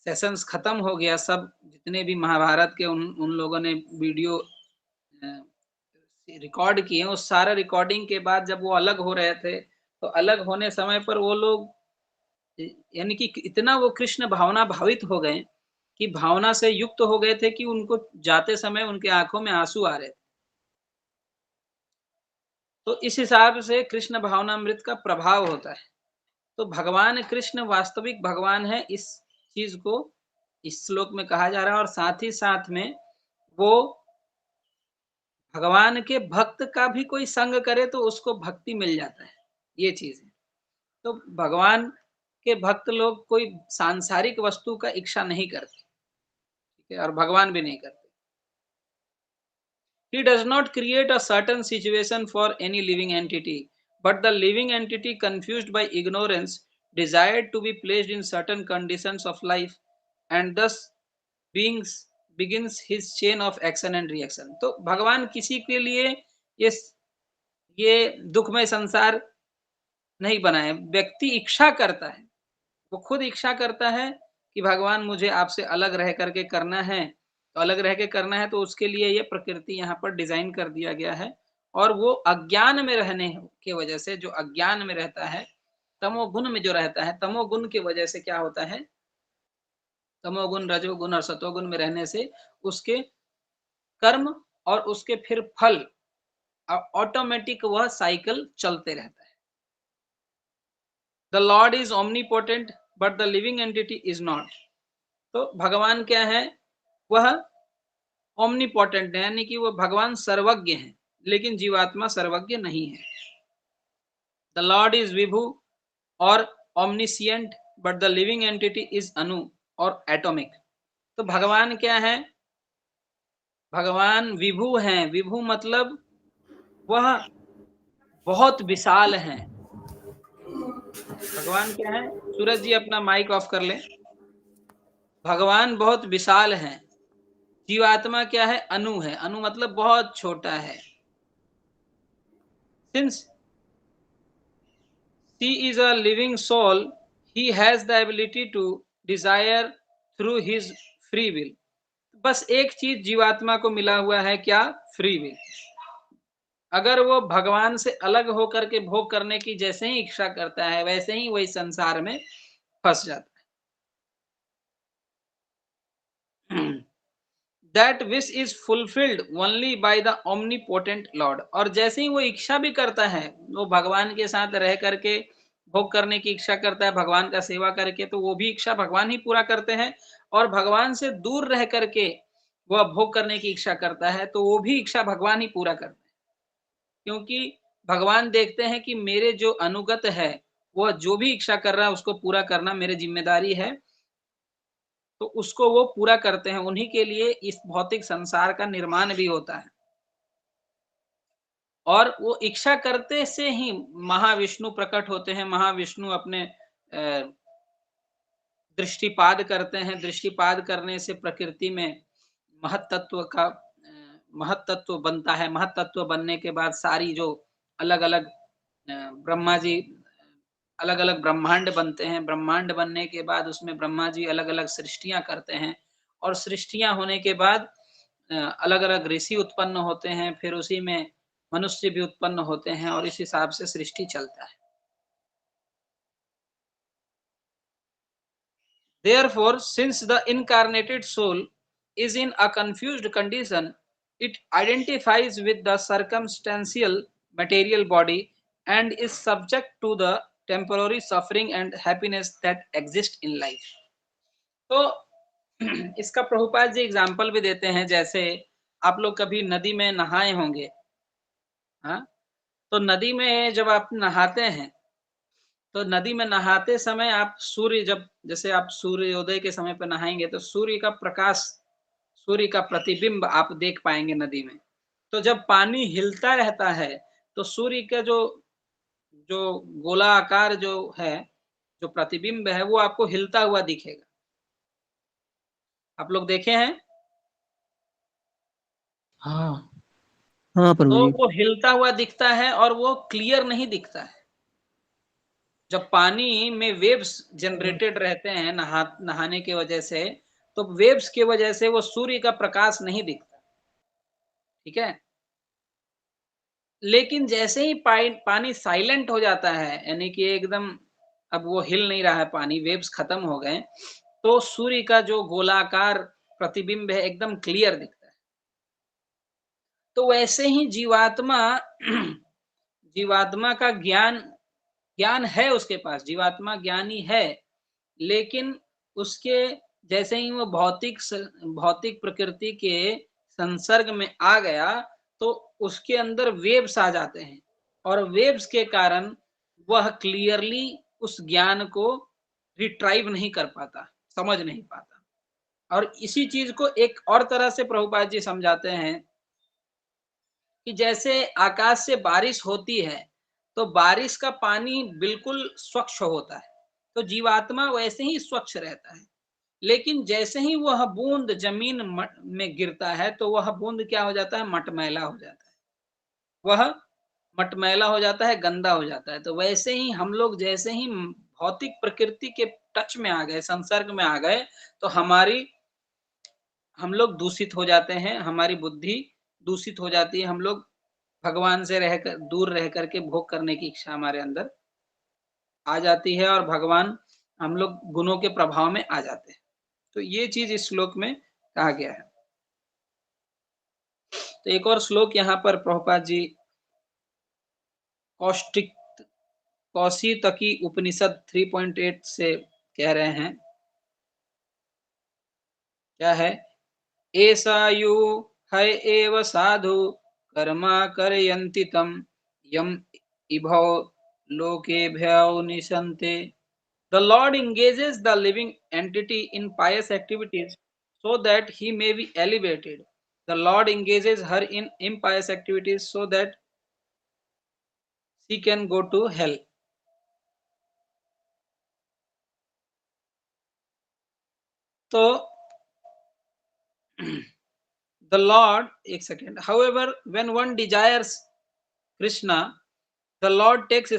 सेशंस खत्म हो गया, सब जितने भी महाभारत के उन लोगों ने वीडियो रिकॉर्ड किए, उस सारा रिकॉर्डिंग के बाद जब वो अलग हो रहे थे, तो अलग होने समय पर वो लोग यानी कि इतना वो कृष्ण भावना भावित हो गए कि भावना से युक्त हो गए थे कि उनको जाते समय उनके आंखों में आंसू आ रहे थे। तो इस हिसाब से कृष्ण भावनामृत का प्रभाव होता है। तो भगवान कृष्ण वास्तविक भगवान है, इस चीज को इस श्लोक में कहा जा रहा है। और साथ ही साथ में वो भगवान के भक्त का भी कोई संग करे तो उसको भक्ति मिल जाता है। ये चीज है। तो भगवान के भक्त लोग कोई सांसारिक वस्तु का इच्छा नहीं करते, ठीक है, और भगवान भी नहीं करते। He does not create a certain situation for any living entity, but the living entity, confused by ignorance, desired to be placed in certain conditions of life, and thus begins his chain of action and reaction. तो भगवान किसी के लिए ये दुखमय संसार नहीं बनाए, व्यक्ति इच्छा करता है, वो खुद इच्छा करता है कि भगवान मुझे आपसे अलग रह करके करना है, तो अलग रह के करना है, तो उसके लिए ये प्रकृति यहाँ पर डिजाइन कर दिया गया है। और वो अज्ञान में रहने की वजह से, जो अज्ञान में रहता है, तमोगुण में जो रहता है, तमोगुण की वजह से क्या होता है, तमोगुण, रजोगुण और सतोगुण में रहने से उसके कर्म और उसके फिर फल ऑटोमेटिक वह साइकिल चलते रहता है। The Lord is omnipotent but the living entity is not. तो भगवान क्या है, वह ओमनीपोटेंट है, यानी कि वह भगवान सर्वज्ञ है, लेकिन जीवात्मा सर्वज्ञ नहीं है। द लॉर्ड इज विभु और omniscient but the living entity is अनु और एटॉमिक। तो भगवान क्या है, भगवान विभु हैं। विभु मतलब वह बहुत विशाल हैं। भगवान क्या है, सूरज जी अपना माइक ऑफ कर ले। भगवान बहुत विशाल हैं। जीवात्मा क्या है, अनु है। अनु मतलब बहुत छोटा है। Since he is a living soul, he has the ability to desire through his free will। बस एक चीज जीवात्मा को मिला हुआ है, क्या, फ्री विल। अगर वो भगवान से अलग होकर के भोग करने की जैसे ही इच्छा करता है, वैसे ही वही संसार में फंस जाता है। That wish is fulfilled only by the omnipotent Lord। और जैसे ही वो इच्छा भी करता है, वो भगवान के साथ रह करके भोग करने की इच्छा करता है, भगवान का सेवा करके, तो वो भी इच्छा भगवान ही पूरा करते हैं। और भगवान से दूर रह करके वह भोग करने की इच्छा करता है, तो वो भी इच्छा भगवान ही पूरा करते हैं। क्योंकि भगवान देखते हैं कि मेरे जो अनुगत है, वह जो भी इच्छा कर रहा है उसको पूरा करना मेरी जिम्मेदारी है, तो उसको वो पूरा करते हैं। उन्हीं के लिए इस भौतिक संसार का निर्माण भी होता है। और वो इच्छा करते से ही महाविष्णु प्रकट होते हैं। महाविष्णु अपने दृष्टिपाद करते हैं। दृष्टिपाद करने से प्रकृति में महत्त्व का महत्त्व बनता है। महत्त्व बनने के बाद सारी जो अलग अलग ब्रह्मा जी अलग अलग ब्रह्मांड बनते हैं। ब्रह्मांड बनने के बाद उसमें ब्रह्मा जी अलग अलग सृष्टियां करते हैं, और सृष्टियां होने के बाद अलग अलग ऋषि उत्पन्न होते हैं, फिर उसी में मनुष्य भी उत्पन्न होते हैं, और इस हिसाब से सृष्टि चलता है। Therefore, since the incarnated soul is in a confused condition, it identifies with the circumstantial material body and is subject to the temporary suffering and happiness that exist in life। तो इसका प्रभुपाद जी एग्जाम्पल भी देते हैं। जैसे आप लोग कभी नदी में नहाए होंगे, हाँ, तो नदी में जब आप नहाते हैं, तो नदी में नहाते समय आप सूर्य, जब जैसे आप सूर्योदय के समय पर नहाएंगे, तो सूर्य का प्रकाश, सूर्य का प्रतिबिंब आप देख पाएंगे नदी में। तो जब पानी हिलता रहता है, तो सूर्य का जो गोलाकार जो है, जो प्रतिबिंब है, वो आपको हिलता हुआ दिखेगा। आप लोग देखे हैं? हाँ हाँ प्रभु तो जी। वो हिलता हुआ दिखता है, और वो क्लियर नहीं दिखता है। जब पानी में वेव्स जनरेटेड रहते हैं नहाने की वजह से, तो वेव्स की वजह से वो सूर्य का प्रकाश नहीं दिखता, ठीक है। लेकिन जैसे ही पानी साइलेंट हो जाता है, यानी कि एकदम अब वो हिल नहीं रहा है पानी, वेव्स खत्म हो गए, तो सूर्य का जो गोलाकार प्रतिबिंब है एकदम क्लियर दिखता है। तो वैसे ही जीवात्मा का ज्ञान है उसके पास, जीवात्मा ज्ञानी है, लेकिन उसके जैसे ही वो भौतिक प्रकृति के संसर्ग में आ गया, तो उसके अंदर वेव्स आ जाते हैं, और वेव्स के कारण वह क्लियरली उस ज्ञान को रिट्राइव नहीं कर पाता, समझ नहीं पाता। और इसी चीज को एक और तरह से प्रभुपाद जी समझाते हैं कि जैसे आकाश से बारिश होती है तो बारिश का पानी बिल्कुल स्वच्छ होता है, तो जीवात्मा वैसे ही स्वच्छ रहता है। लेकिन जैसे ही वह बूंद जमीन में गिरता है तो वह बूंद क्या हो जाता है, मटमैला हो जाता है, वह मटमैला हो जाता है, गंदा हो जाता है। तो वैसे ही हम लोग जैसे ही भौतिक प्रकृति के टच में आ गए, संसर्ग में आ गए, तो हम लोग दूषित हो जाते हैं, हमारी बुद्धि दूषित हो जाती है, हम लोग भगवान से रहकर दूर रह करके भोग करने की इच्छा हमारे अंदर आ जाती है और भगवान हम लोग गुणों के प्रभाव में आ जाते हैं। तो ये चीज इस श्लोक में कहा गया है। तो एक और श्लोक यहाँ पर प्रभुपाद जी कौशितकी उपनिषद 3.8 से कह रहे हैं, क्या है, ऐसा यु है एव साधु कर्मा करयन्ति तम यम इभौ लोकेभ्यो निशन्ते। The Lord engages the living entity in pious activities so that he may be elevated. The Lord engages her in impious activities so that she can go to hell. So the Lord, एक second. However, when one desires Krishna, the Lord takes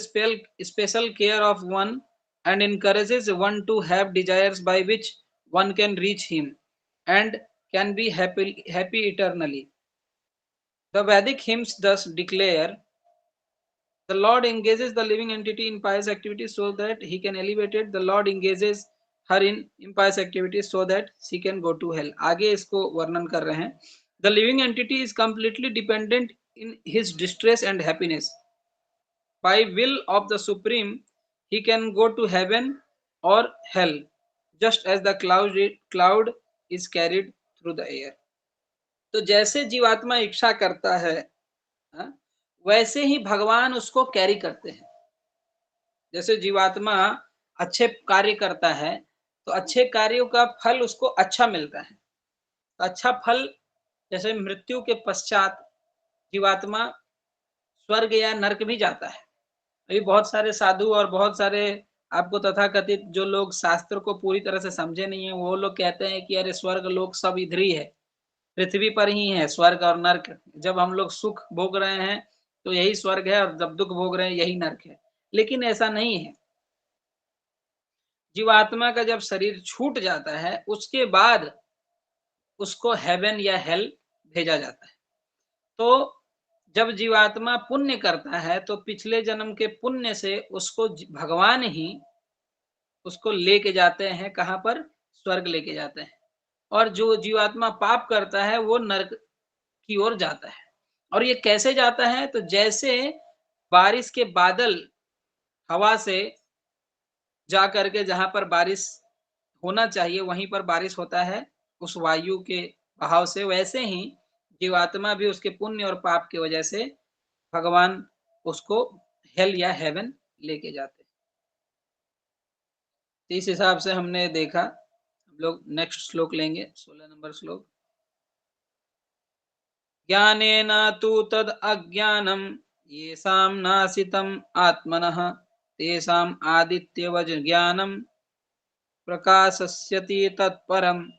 special care of one and encourages one to have desires by which one can reach him and can be happy eternally. The Vedic hymns thus declare, the Lord engages the living entity in pious activities so that he can elevate it. The Lord engages her in impious activities so that she can go to hell. आगे इसको वर्णन कर रहे हैं. The living entity is completely dependent in his distress and happiness. By will of the Supreme, he can go to heaven or hell, just as the cloud is carried through the air. तो जैसे जीवात्मा इच्छा करता है, वैसे ही भगवान उसको कैरी करते हैं। जैसे जीवात्मा अच्छे कार्य करता है तो अच्छे कार्यों का फल उसको अच्छा मिलता है। तो अच्छा फल, जैसे मृत्यु के पश्चात जीवात्मा स्वर्ग या नरक भी जाता है। अभी बहुत सारे साधु और बहुत सारे आपको तथाकथित जो लोग शास्त्र को पूरी तरह से समझे नहीं है, वो लोग कहते हैं कि अरे स्वर्ग लोग सब इधर ही है, पृथ्वी पर ही है स्वर्ग और नरक। जब हम लोग सुख भोग रहे हैं तो यही स्वर्ग है और जब दुख भोग रहे हैं यही नरक है। लेकिन ऐसा नहीं है। जीवात्मा का जब शरीर छूट जाता है उसके बाद उसको हेवन या हेल भेजा जाता है। तो जब जीवात्मा पुण्य करता है तो पिछले जन्म के पुण्य से उसको भगवान ही उसको लेके जाते हैं, कहाँ पर, स्वर्ग लेके जाते हैं। और जो जीवात्मा पाप करता है वो नरक की ओर जाता है। और ये कैसे जाता है, तो जैसे बारिश के बादल हवा से जा करके जहां पर बारिश होना चाहिए वहीं पर बारिश होता है उस वायु के बहाव से, वैसे ही जीवात्मा भी उसके पुण्य और पाप की वजह से भगवान उसको हेल या हेवन लेके जाते हैं। इस हिसाब से हमने देखा। हम लोग नेक्स्ट श्लोक लेंगे, 16 नंबर श्लोक। ज्ञानेन तु तद अज्ञानम येषां नासितम आत्मनः तेषाम् आदित्यवज ज्ञानम प्रकाशस्यति तत्परम।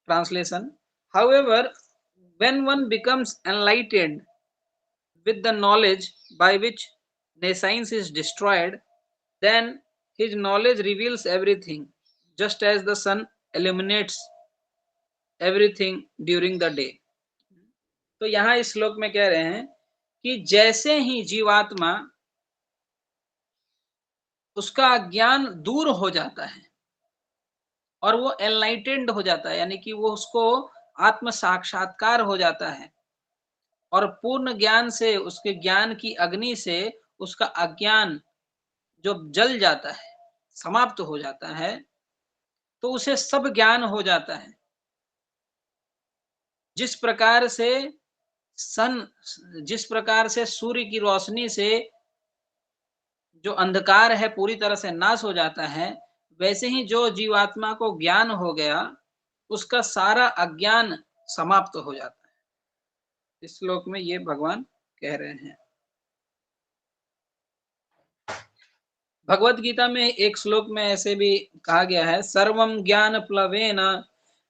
Translation: However, when one becomes enlightened with the knowledge by which nescience is destroyed, then his knowledge reveals everything, just as the sun illuminates everything during the day. तो यहाँ इस श्लोक में कह रहे हैं कि जैसे ही जीवात्मा उसका अज्ञान दूर हो जाता है और वो एनलाइटेंड हो जाता है, यानी कि वो उसको आत्म साक्षात्कार हो जाता है और पूर्ण ज्ञान से, उसके ज्ञान की अग्नि से उसका अज्ञान जो जल जाता है, समाप्त हो जाता है, तो उसे सब ज्ञान हो जाता है। जिस प्रकार से सूर्य की रोशनी से जो अंधकार है पूरी तरह से नाश हो जाता है, वैसे ही जो जीवात्मा को ज्ञान हो गया उसका सारा अज्ञान समाप्त हो जाता है। इस श्लोक में ये भगवान कह रहे हैं। भगवत गीता में एक श्लोक में ऐसे भी कहा गया है, सर्वम ज्ञान प्लवेन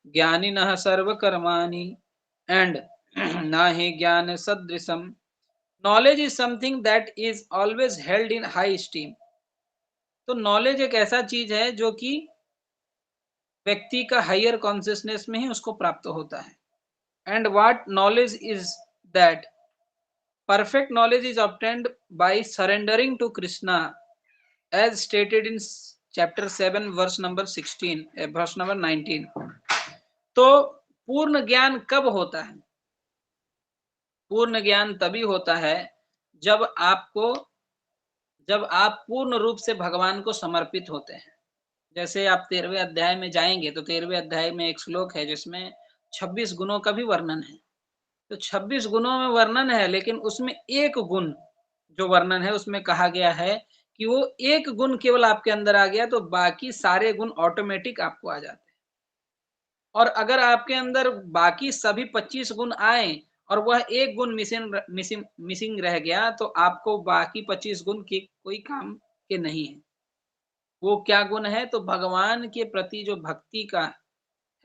ज्ञानिनः सर्वकर्माणि एंड नाहि ज्ञान सदृशम, knowledge is something that is always held in high esteem. तो नॉलेज एक ऐसा चीज है जो कि व्यक्ति का हायर कॉन्शियसनेस में ही उसको प्राप्त होता है। And what knowledge is that perfect knowledge is obtained by surrendering to Krishna as stated in chapter 7 verse number 16 verse number 19। तो पूर्ण ज्ञान कब होता है? पूर्ण ज्ञान तभी होता है जब आप पूर्ण रूप से भगवान को समर्पित होते हैं। जैसे आप 13वें अध्याय में जाएंगे तो 13वें अध्याय में एक श्लोक है जिसमें 26 गुणों का भी वर्णन है। तो 26 गुणों में वर्णन है, लेकिन उसमें एक गुण जो वर्णन है उसमें कहा गया है कि वो एक गुण केवल आपके अंदर आ गया तो बाकी सारे गुण ऑटोमेटिक आपको आ जाते हैं। और अगर आपके अंदर बाकी सभी 25 गुण आए और वह एक गुण मिसिंग रह गया तो आपको बाकी 25 गुण के कोई काम के नहीं है। वो क्या गुण है? तो भगवान के प्रति जो भक्ति का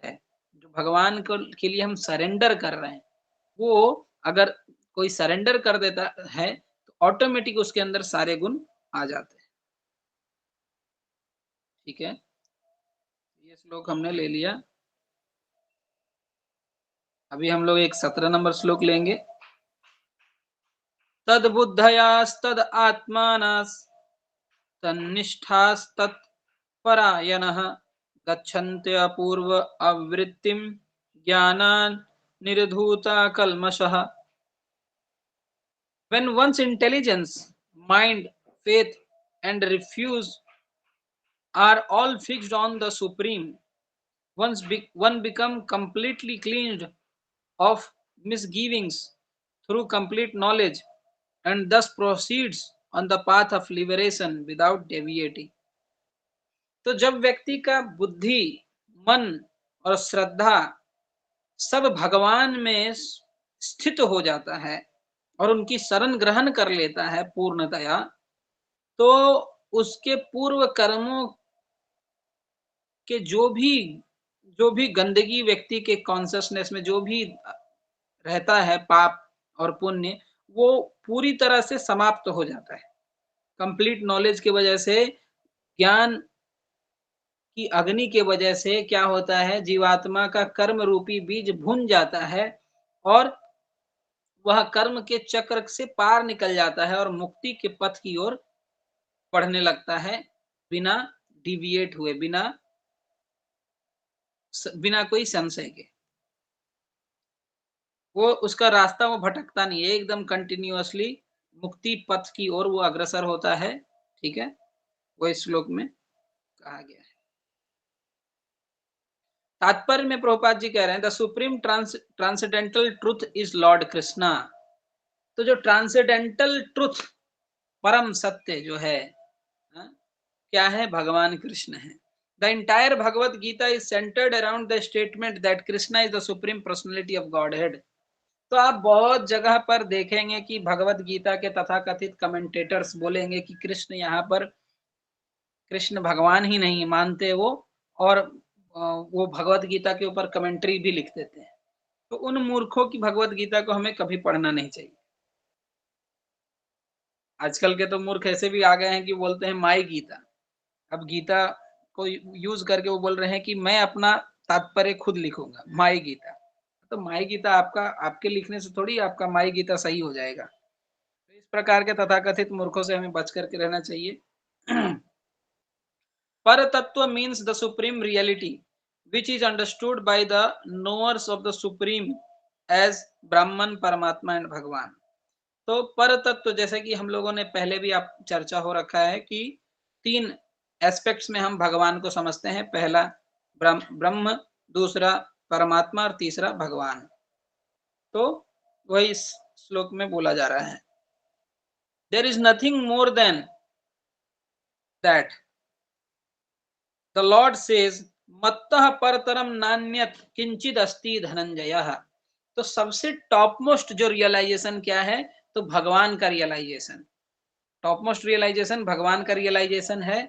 है, जो भगवान के लिए हम सरेंडर कर रहे हैं, वो अगर कोई सरेंडर कर देता है तो ऑटोमेटिक उसके अंदर सारे गुण आ जाते हैं। ठीक है, ये श्लोक हमने ले लिया। अभी हम लोग एक 17 नंबर श्लोक लेंगे। तद बुद्धयास्तद आत्मानस् तन्निष्ठास्तत्परायणः गच्छन्त्य अपूर्व अवृत्तिं ज्ञानान् निर्धूता कल्मषः। When one's intelligence, mind, faith and refuse are all fixed on the Supreme, one become completely cleansed of misgivings through complete knowledge and thus proceeds on the path of liberation without deviating। तो जब व्यक्ति का बुद्धि, मन और श्रद्धा सब भगवान में स्थित हो जाता है और उनकी शरण ग्रहण कर लेता है पूर्णतया, तो उसके पूर्व कर्मों के जो भी गंदगी व्यक्ति के कॉन्शियसनेस में जो भी रहता है, पाप और पुण्य, वो पूरी तरह से समाप्त हो जाता है। कंप्लीट नॉलेज की वजह से, ज्ञान की अग्नि के वजह से क्या होता है, जीवात्मा का कर्म रूपी बीज भुन जाता है और वह कर्म के चक्र से पार निकल जाता है और मुक्ति के पथ की ओर बढ़ने लगता है, बिना डिविएट हुए, बिना कोई संशय के। वो उसका रास्ता वो भटकता नहीं है, एकदम कंटिन्यूअसली मुक्ति पथ की ओर वो अग्रसर होता है। ठीक है, वो इस श्लोक में कहा गया है। तात्पर्य में प्रभुपाद जी कह रहे हैं, the supreme transcendental truth is Lord Krishna. तो जो ट्रांसेंडेंटल ट्रुथ, परम सत्य जो है, क्या है? भगवान कृष्ण है। The entire Bhagavad Gita is centered around the statement that Krishna is the supreme personality of Godhead। तो आप बहुत जगह पर देखेंगे कि भगवत गीता के तथाकथित कमेंटेटर्स बोलेंगे कि कृष्ण यहाँ पर, कृष्ण भगवान ही नहीं मानते वो, और वो भगवत गीता के ऊपर कमेंट्री भी लिख देते हैं। तो उन मूर्खों की भगवत गीता को हमें कभी पढ़ना नहीं चाहिए। आजकल के तो मूर्ख ऐसे भी आ गए हैं कि बोलते हैं माई गीता। अब गीता को यूज करके वो बोल रहे हैं कि मैं अपना तात्पर्य खुद लिखूंगा, माई गीता। तो माई गीता आपके लिखने से थोड़ी आपका माई गीता सही हो जाएगा। तो इस प्रकार के तथाकथित मूर्खों से हमें बच करके रहना चाहिए। पर तत्व means the supreme reality which is understood by the knowers of the supreme as Brahman, Paramatma and भगवान। तो पर तत्व, जैसे कि हम लोगों ने पहले भी आप चर्चा हो रखा है कि 3 एस्पेक्ट्स में हम भगवान को समझते हैं। पहला ब्रह्म, दूसरा परमात्मा और तीसरा भगवान। तो वही इस श्लोक में बोला जा रहा है। There is nothing more than that the Lord says मत्तः परतरम नान्यत किंचिद अस्ति धनंजयः। तो सबसे टॉप मोस्ट जो रियलाइजेशन क्या है, तो भगवान का रियलाइजेशन, टॉप मोस्ट रियलाइजेशन भगवान का रियलाइजेशन है,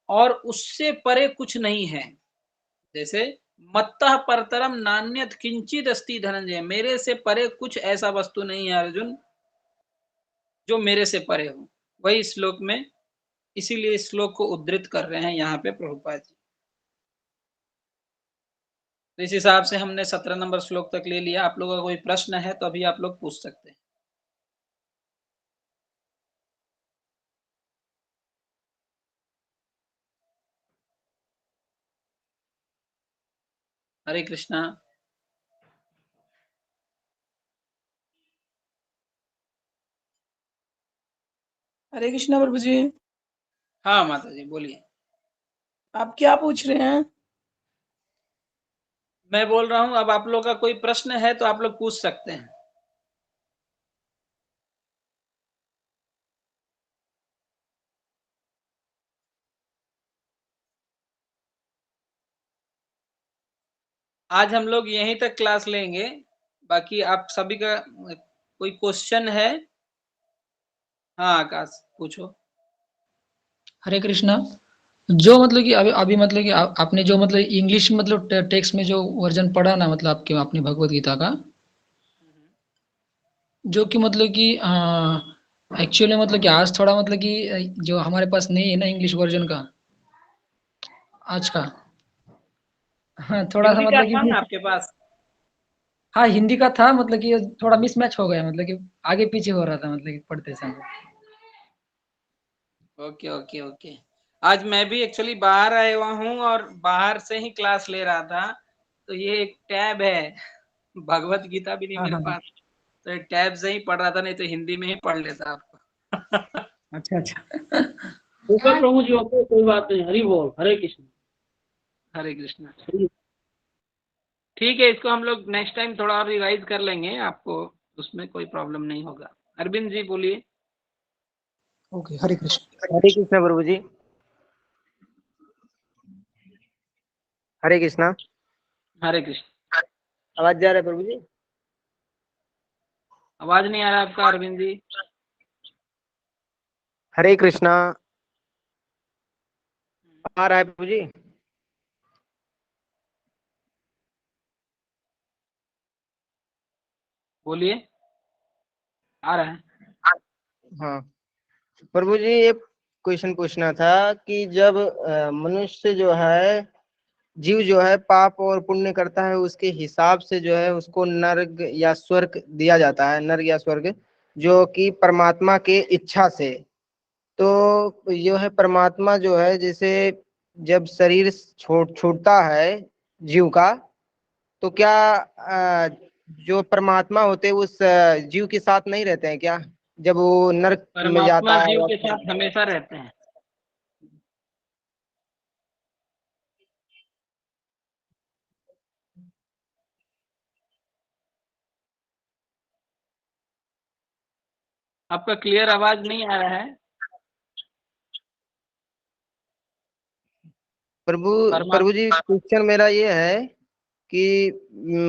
और उससे परे कुछ नहीं है। जैसे मत्तः परतरम नान्यत किंचिद अस्ति धनंजय, मेरे से परे कुछ ऐसा वस्तु नहीं है अर्जुन जो मेरे से परे हो। वही श्लोक में, इसीलिए इस श्लोक को उद्धृत कर रहे हैं यहाँ पे प्रभुपाद जी। तो इस हिसाब से हमने 17 नंबर श्लोक तक ले लिया। आप लोगों का कोई प्रश्न है तो अभी आप लोग पूछ सकते हैं। हरे कृष्णा। हरे कृष्णा प्रभु जी। हाँ माता जी बोलिए। आप क्या पूछ रहे हैं? मैं बोल रहा हूँ अब आप लोग का कोई प्रश्न है तो आप लोग पूछ सकते हैं। आज हम लोग यहीं तक क्लास लेंगे, बाकी आप सभी का कोई क्वेश्चन है? हाँ आकाश पूछो। हरे कृष्णा। जो मतलब कि अभी मतलब कि आपने जो मतलब इंग्लिश मतलब टेक्स्ट में जो वर्जन पढ़ा ना, मतलब आपके आपने भगवत गीता का, जो कि मतलब कि एक्चुअली मतलब कि आज थोड़ा मतलब कि जो हमारे पास नहीं है ना इंग्लिश वर्जन का आज का, हाँ थोड़ा सा हिंदी का मतलब था ना कि, आपके पास? हाँ हिंदी का था, मतलब कि थोड़ा मिसमैच हो गया, मतलब कि आगे पीछे हो रहा था मतलब कि पढ़ते समय। Okay okay okay. आज मैं भी एक्चुअली बाहर आया हुआ हूँ और बाहर से ही क्लास ले रहा था, तो ये एक टैब है, भगवत गीता भी नहीं हाँ मेरे हाँ हाँ। पास, तो एक टैब से ही पढ़ रहा था, नहीं तो हिंदी में ही पढ़ लेता आपको। अच्छा अच्छा। ऊपर प्रभु जी होते कोई बात नहीं। हरि बोल, हरे कृष्ण। हरे कृष्णा। ठीक है, इसको हम लोग नेक्स्ट टाइम थोड़ा और रिवाइज कर लेंगे, आपको उसमें कोई प्रॉब्लम नहीं होगा। अरविंद जी बोलिए। ओके हरे कृष्ण। हरे कृष्णा प्रभु जी। हरे कृष्णा। हरे कृष्ण। आवाज जा रहा है प्रभु जी? आवाज नहीं आ रहा आपका अरविंद जी। हरे कृष्णा। आ रहा है प्रभु जी? बोलिए, आ रहा है। हाँ प्रभु जी, ये क्वेश्चन पूछना था कि जब मनुष्य जो है, जीव जो है पाप और पुण्य करता है, उसके हिसाब से जो है उसको नर्क या स्वर्ग दिया जाता है, नर्क या स्वर्ग, जो कि परमात्मा के इच्छा से। तो जो है परमात्मा जो है, जैसे जब शरीर छूटता है जीव का, तो क्या जो परमात्मा होते हैं उस जीव के साथ नहीं रहते हैं क्या, जब वो नर्क में परमात्मा जाता है? जीव के साथ हमेशा रहते हैं। आपका क्लियर आवाज नहीं आ रहा है। प्रभु परमात्मा प्रभु जी, क्वेश्चन मेरा ये है कि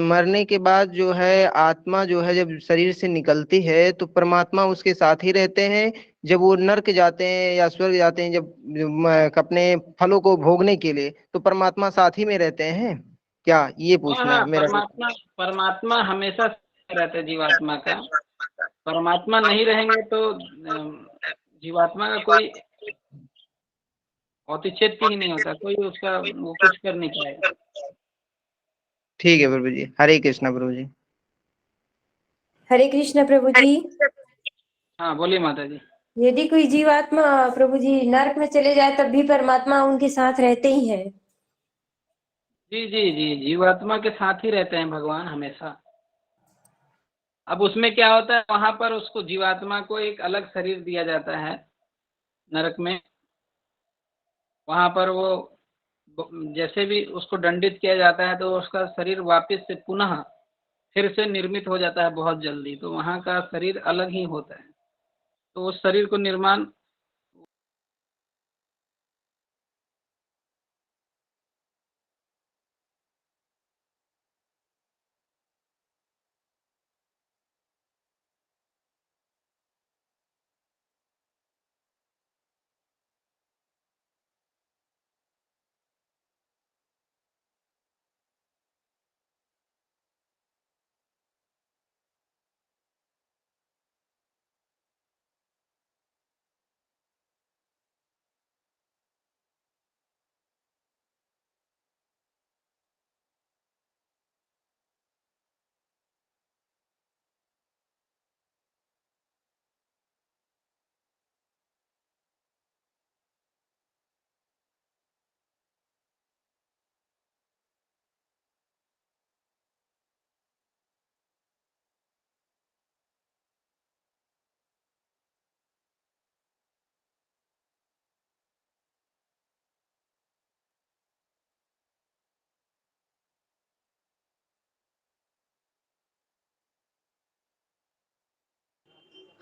मरने के बाद जो है आत्मा जो है जब शरीर से निकलती है, तो परमात्मा उसके साथ ही रहते हैं? जब वो नर्क जाते हैं या स्वर्ग जाते हैं, जब अपने फलों को भोगने के लिए, तो परमात्मा साथ ही में रहते हैं क्या? ये हाँ पूछना हाँ, है मेरा। परमात्मा परमात्मा हमेशा रहते हैं जीवात्मा का। परमात्मा नहीं रहेंगे तो जीवात्मा का कोई औचित्य ही नहीं होता, कोई उसका वो कुछ कर नहीं पाएगा। ठीक है प्रभु जी। हरे कृष्णा प्रभु जी। हरे कृष्ण प्रभु जी। हाँ बोलिए माता जी। यदि कोई जीवात्मा प्रभु जी नरक में चले जाए तब भी परमात्मा उनके साथ रहते ही हैं। जी जी जी, जीवात्मा के साथ ही रहते हैं भगवान हमेशा। अब उसमें क्या होता है, वहां पर उसको जीवात्मा को एक अलग शरीर दिया जाता है नरक में। वहां पर वो जैसे भी उसको दंडित किया जाता है तो उसका शरीर वापस से पुनः फिर से निर्मित हो जाता है बहुत जल्दी, तो वहां का शरीर अलग ही होता है। तो उस शरीर को निर्माण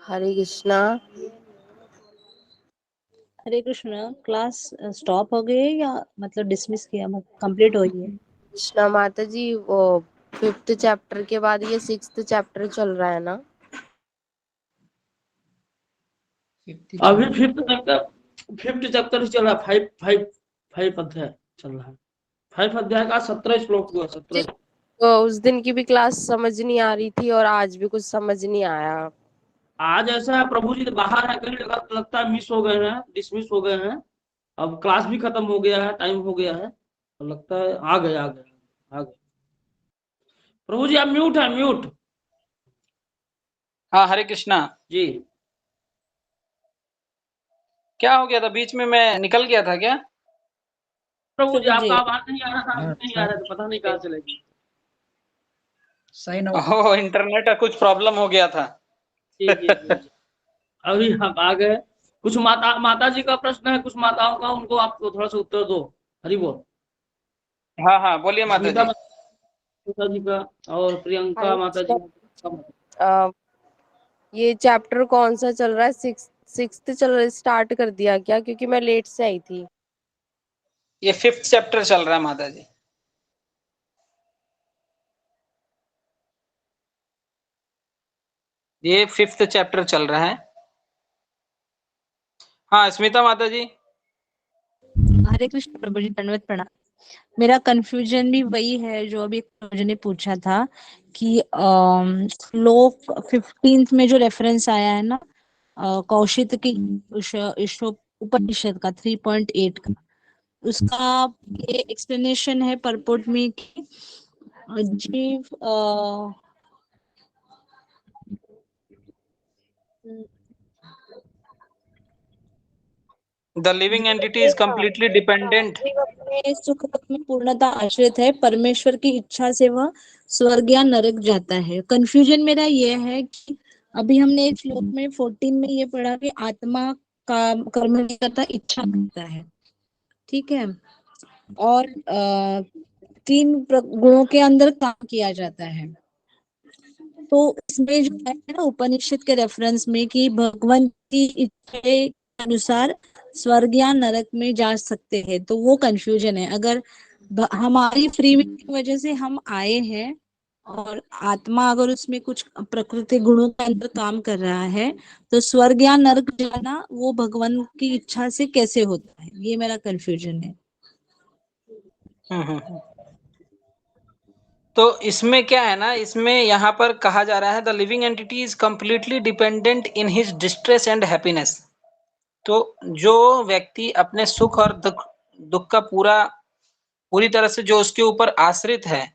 हरे कृष्णा। हरे कृष्णा। क्लास स्टॉप हो गई है या मतलब डिसमिस किया, कंप्लीट हो गई है? कृष्णा माता जी, वो 5th चैप्टर के बाद ये 6th चैप्टर चल रहा है ना? अभी 5th चैप्टर चल रहा है। 5 अध्याय चल रहा है। 5 अध्याय का 17 श्लोक हुआ। 17। तो उस दिन की भी क्लास समझ नहीं आ रही थी और आज भी कुछ समझ नहीं आया। आज ऐसा है, प्रभु जी बाहर है, कहीं लगता है मिस हो गए हैं, डिसमिस हो गए हैं। अब क्लास भी खत्म हो गया है, टाइम हो गया है, तो लगता है आ गए। प्रभु जी आप म्यूट है, म्यूट। हाँ हरे कृष्णा। जी क्या हो गया था, बीच में मैं निकल गया था क्या? प्रभु जी प्रभु जी आपका आवाज नहीं आ रहा था, अभी नहीं आ रहा था, पता नहीं कहाँ चलेगी। Sign out. ओह, इंटरनेट का कुछ प्रॉब्लम हो गया था। जी। अभी हम आ गए। कुछ माता जी का प्रश्न है, कुछ माताओं का, उनको आप थोड़ा सा उत्तर दो। हरि बोल। हाँ हाँ बोलिए माता स्मिता जी। माता जी का और प्रियंका हरे माता जी कृष्णा। का। ये चैप्टर कौन सा चल रहा है? सिक्स्थ स्टार्ट कर दिया क्या? क्योंकि मैं लेट से आई थी। ये 5th चैप्टर चल रहा है माता जी। ये 5th चैप्टर चल रहा है। हाँ स्मिता माता जी। हरे कृष्ण प्रभु जी, दंडवत प्रणाम। मेरा कंफ्यूजन भी वही है जो अभी प्रभु जी ने पूछा था कि श्लोक 15 में जो रेफरेंस आया है ना, कौशिक की उपनिषद का 3.8 का, उसका ये एक्सप्लेनेशन है परपोर्ट में कि जीव the living entity is completely dependent. जीव अपने सुख दुख में पूर्णतः आश्रित है, परमेश्वर की इच्छा से वह स्वर्ग या नरक जाता है। कंफ्यूजन मेरा ये है कि अभी हमने एक श्लोक में 14 में ये पढ़ा कि आत्मा का कर्म नहीं करता, इच्छा करता है, ठीक है, और 3 गुणों के अंदर काम किया जाता है। तो इसमें जो है ना उपनिषद के रेफरेंस में कि भगवान की इच्छा के अनुसार स्वर्ग या नरक में जा सकते हैं, तो वो कंफ्यूजन है। अगर हमारी फ्री विल की वजह से हम आए हैं और आत्मा अगर उसमें कुछ प्रकृति गुणों के अंदर काम कर रहा है, तो स्वर्ग या नरक जाना वो भगवान की इच्छा से कैसे होता है, ये मेरा कंफ्यूजन है। तो इसमें क्या है ना, इसमें यहाँ पर कहा जा रहा है the living entity is completely dependent in his distress and happiness. तो जो व्यक्ति अपने सुख और दुख का पूरी तरह से जो उसके ऊपर आश्रित है,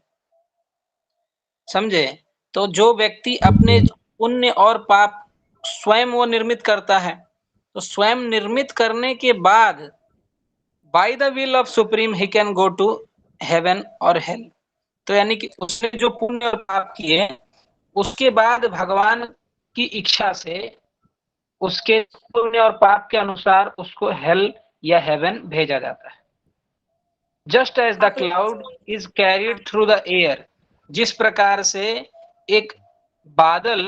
समझे, तो जो व्यक्ति अपने पुण्य और पाप स्वयं वो निर्मित करता है, तो स्वयं निर्मित करने के बाद by the will of supreme he can go to heaven और हेल। तो यानी कि उसने जो पुण्य और पाप किए, उसके बाद भगवान की इच्छा से उसके पुण्य और पाप के अनुसार उसको हेल या हेवन भेजा जाता है। Just as the cloud is carried through the air. जिस प्रकार से एक बादल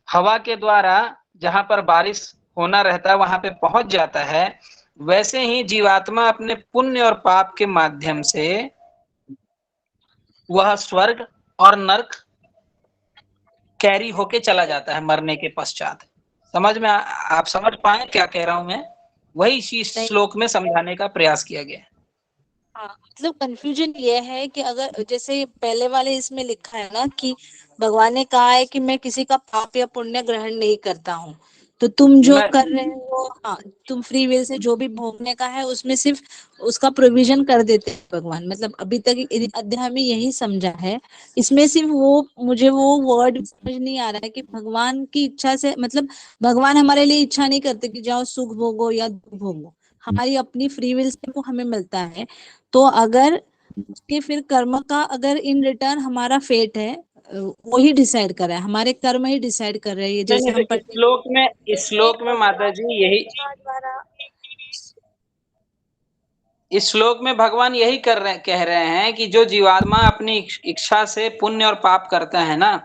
हवा के द्वारा जहां पर बारिश होना रहता है वहां पे पहुंच जाता है, वैसे ही जीवात्मा अपने पुण्य और पाप के माध्यम से वह स्वर्ग और नरक कैरी होके चला जाता है मरने के पश्चात। समझ में आप समझ पाए क्या कह रहा हूं मैं? वही इसी श्लोक में समझाने का प्रयास किया गया है। हाँ, मतलब कंफ्यूजन ये है कि अगर जैसे पहले वाले इसमें लिखा है ना कि भगवान ने कहा है कि मैं किसी का पाप या पुण्य ग्रहण नहीं करता हूँ, तो तुम जो कर रहे हो, हाँ, तुम फ्री विल से जो भी भोगने का है उसमें सिर्फ उसका प्रोविजन कर देते हैं भगवान। मतलब अभी तक अध्याय में यही समझा है। इसमें सिर्फ वो मुझे वो वर्ड समझ नहीं आ रहा है कि भगवान की इच्छा से, मतलब भगवान हमारे लिए इच्छा नहीं करते कि जाओ सुख भोगो या दुख भोगो, हमारी अपनी फ्री विल से वो हमें मिलता है। तो अगर उसके फिर कर्म का अगर इन रिटर्न हमारा फेट है, वो ही डिसाइड कर रहा है, हमारे कर्म ही डिसाइड कर रहे हैं, जैसे हम इस श्लोक में माता जी यही, इस श्लोक में भगवान यही कह रहे हैं कि जो जीवात्मा अपनी इच्छा से पुण्य और पाप करता है ना,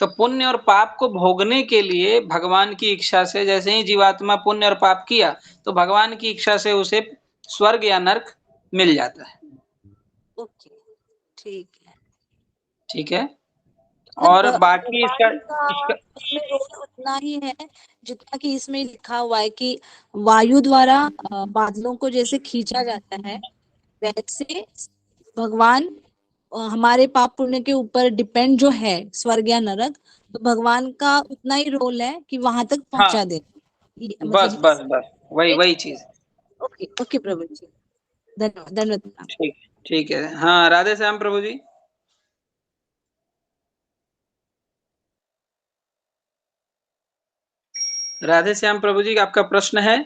तो पुण्य और पाप को भोगने के लिए भगवान की इच्छा से, जैसे ही जीवात्मा पुण्य और पाप किया तो भगवान की इच्छा से उसे स्वर्ग या नरक मिल जाता है। ओके, ठीक है। ठीक है, मतलब और बाकी इसका भगवान का उसमें रोल उतना ही है जितना कि इसमें लिखा हुआ है कि वायु द्वारा बादलों को जैसे खींचा जाता है, वैसे भगवान हमारे पाप पुण्य के ऊपर डिपेंड जो है स्वर्ग या नरक, तो भगवान का उतना ही रोल है कि वहां तक हाँ, पहुंचा दे। बस बस बस वही चीज। ओके ओके प्रभु जी, धन्यवाद धन्यवाद। ठीक, ठीक है। हाँ, राधे श्याम प्रभु जी। राधे श्याम प्रभु जी, आपका प्रश्न है?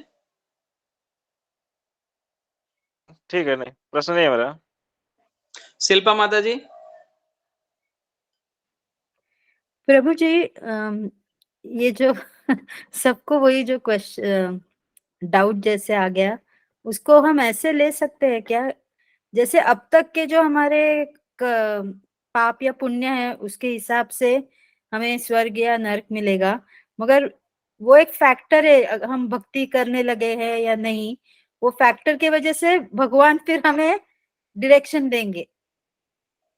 ठीक है, नहीं प्रश्न नहीं है मेरा। शिल्पा माता जी। प्रभु जी, ये जो सबको वही जो क्वेश्चन डाउट जैसे आ गया, उसको हम ऐसे ले सकते हैं क्या, जैसे अब तक के जो हमारे पाप या पुण्य है उसके हिसाब से हमें स्वर्ग या नरक मिलेगा, मगर वो एक फैक्टर है, हम भक्ति करने लगे हैं या नहीं, वो फैक्टर की वजह से भगवान फिर हमें डायरेक्शन देंगे।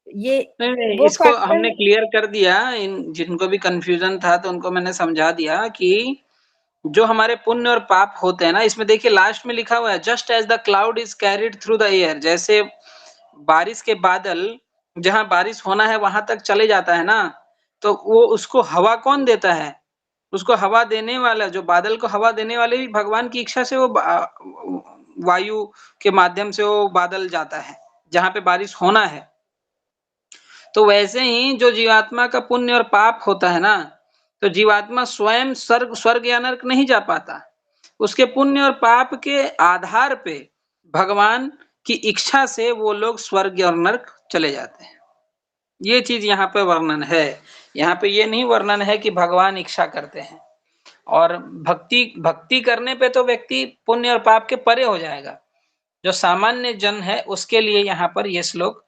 ये नहीं, वो इसको फैक्टर हमने क्लियर कर दिया। इन जिनको भी कंफ्यूजन था तो उनको मैंने समझा दिया कि जो हमारे पुण्य और पाप होते हैं ना, इसमें देखिए लास्ट में लिखा हुआ है just as the cloud is carried through the air. जैसे बारिश के बादल जहां बारिश होना है वहां तक चले जाता है ना, तो वो उसको हवा कौन देता है? उसको हवा देने वाला, जो बादल को हवा देने वाले भी भगवान की इच्छा से वो वायु के माध्यम से वो बादल जाता है जहां पे बारिश होना है। तो वैसे ही जो जीवात्मा का पुण्य और पाप होता है ना, तो जीवात्मा स्वयं स्वर्ग या नरक नहीं जा पाता। उसके पुण्य और पाप के आधार पे भगवान की इच्छा से वो लोग स्वर्ग और नरक चले जाते हैं। ये चीज यहाँ पे वर्णन है। यहाँ पे ये नहीं वर्णन है कि भगवान इच्छा करते हैं। और भक्ति करने पे तो व्यक्ति पुण्य और पाप के परे हो जाएगा। जो सामान्य जन है उसके लिए यहाँ पर ये श्लोक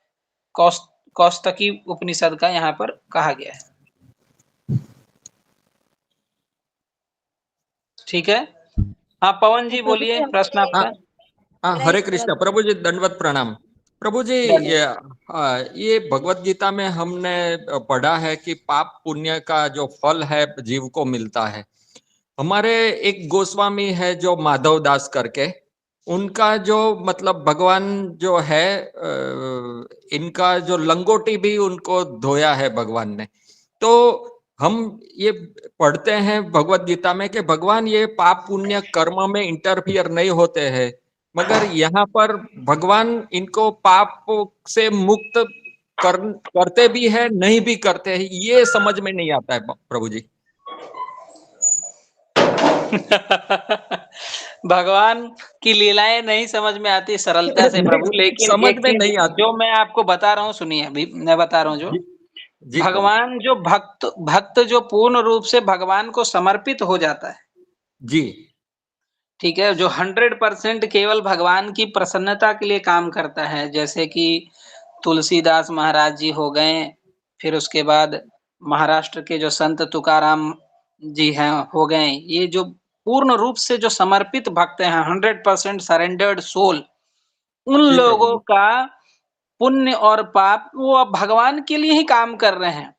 कौस्तकी उपनिषद का यहाँ पर कहा गया है। ठीक है। हाँ पवन जी बोलिए, प्रश्न आपका। हाँ, हरे कृष्ण प्रभु जी, दंडवत प्रणाम। प्रभु जी, ये भगवत गीता में हमने पढ़ा है कि पाप पुण्य का जो फल है जीव को मिलता है। हमारे एक गोस्वामी है जो माधव दास करके, उनका जो मतलब भगवान जो है इनका जो लंगोटी भी उनको धोया है भगवान ने। तो हम ये पढ़ते हैं भगवत गीता में कि भगवान ये पाप पुण्य कर्म में इंटरफियर नहीं होते हैं, मगर यहाँ पर भगवान इनको पाप से मुक्त करते भी है, नहीं भी करते हैं। ये समझ में नहीं आता है प्रभु जी। भगवान की लीलाएं नहीं समझ में आती सरलता से प्रभु, लेकिन समझ एक में चीज नहीं आती। जो मैं आपको बता रहा हूँ, सुनिए। अभी मैं बता रहा हूँ जो जी भगवान जो भक्त जो पूर्ण रूप से भगवान को समर्पित हो जाता है, जी ठीक है, जो 100% केवल भगवान की प्रसन्नता के लिए काम करता है, जैसे कि तुलसीदास महाराज जी हो गए, फिर उसके बाद महाराष्ट्र के जो संत तुकाराम जी हैं हो गए, ये जो पूर्ण रूप से जो समर्पित भक्त हैं, 100% सरेंडर्ड सोल, उन जी प्रभु लोगों जी। का पुण्य और पाप वो अब भगवान के लिए ही काम कर रहे हैं।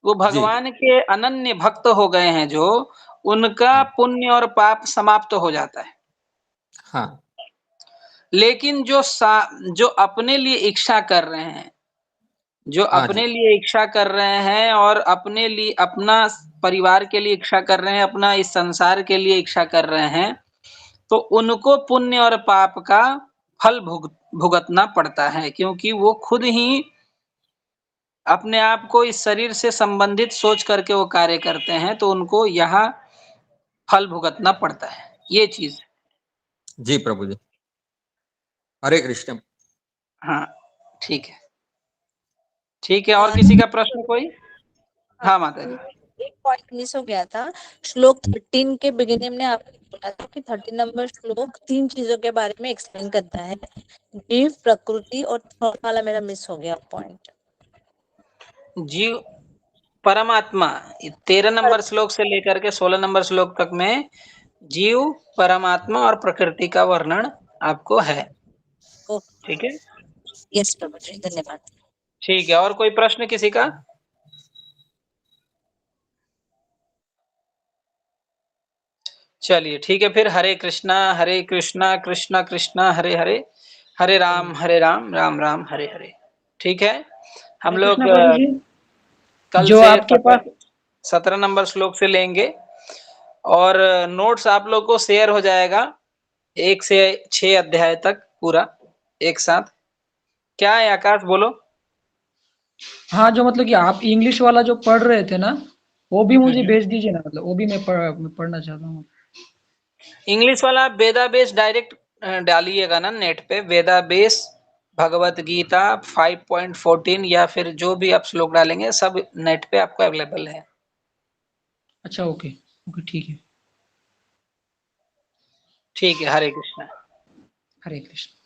वो जी भगवान के अनन्य भक्त हो गए हैं, जो उनका पुण्य और पाप समाप्त हो जाता है। हाँ लेकिन जो अपने लिए इच्छा कर रहे हैं, जो हाँ जी अपने लिए इच्छा कर रहे हैं और अपने लिए, अपना परिवार के लिए इच्छा कर रहे हैं, अपना इस संसार के लिए इच्छा कर रहे हैं, तो उनको पुण्य और पाप का फल भुगतना पड़ता है, क्योंकि वो खुद ही अपने आप को इस शरीर से संबंधित सोच करके वो कार्य करते हैं, तो उनको यहाँ फल भुगतना पड़ता है। ये चीज। जी प्रभु जी, हरे कृष्ण। हाँ ठीक है, ठीक है। और किसी का प्रश्न कोई? हाँ माता जी। एक पॉइंट मिस हो गया था। श्लोक 13 के बिगिनिंग में आपने बोला था कि 13 नंबर श्लोक 3 चीजों के बारे में एक्सप्लेन करता है, जीव, प्रकृति और थर्ड वाला मेरा मिस हो गया पॉइंट। परमात्मा 13 नंबर श्लोक से लेकर के 16 नंबर श्लोक तक में जीव, परमात्मा और प्रकृति का वर्णन आपको है। ठीक है, यस प्रभु जी, धन्यवाद। ठीक है। और कोई प्रश्न किसी का? चलिए ठीक है, फिर हरे कृष्णा कृष्णा कृष्णा हरे हरे, हरे राम राम राम हरे हरे। ठीक है, हम लोग कृष्णा प्रभु जी, कल जो से आपके पास 17 नंबर श्लोक से लेंगे और नोट्स आप लोग को शेयर हो जाएगा 1 से 6 अध्याय तक पूरा एक साथ। क्या है आकाश, बोलो। हाँ, जो मतलब कि आप इंग्लिश वाला जो पढ़ रहे थे ना, वो भी मुझे भेज दीजिए ना, मतलब वो भी मैं पढ़ना चाहता हूँ। इंग्लिश वाला वेदाबेस डायरेक्ट डालिएगा ना नेट पे, वेदाबेस भगवत गीता 5.14 या फिर जो भी आप श्लोक डालेंगे सब नेट पे आपको अवेलेबल है। अच्छा, ओके ओके, ठीक है। ठीक है, हरे कृष्णा। हरे कृष्ण।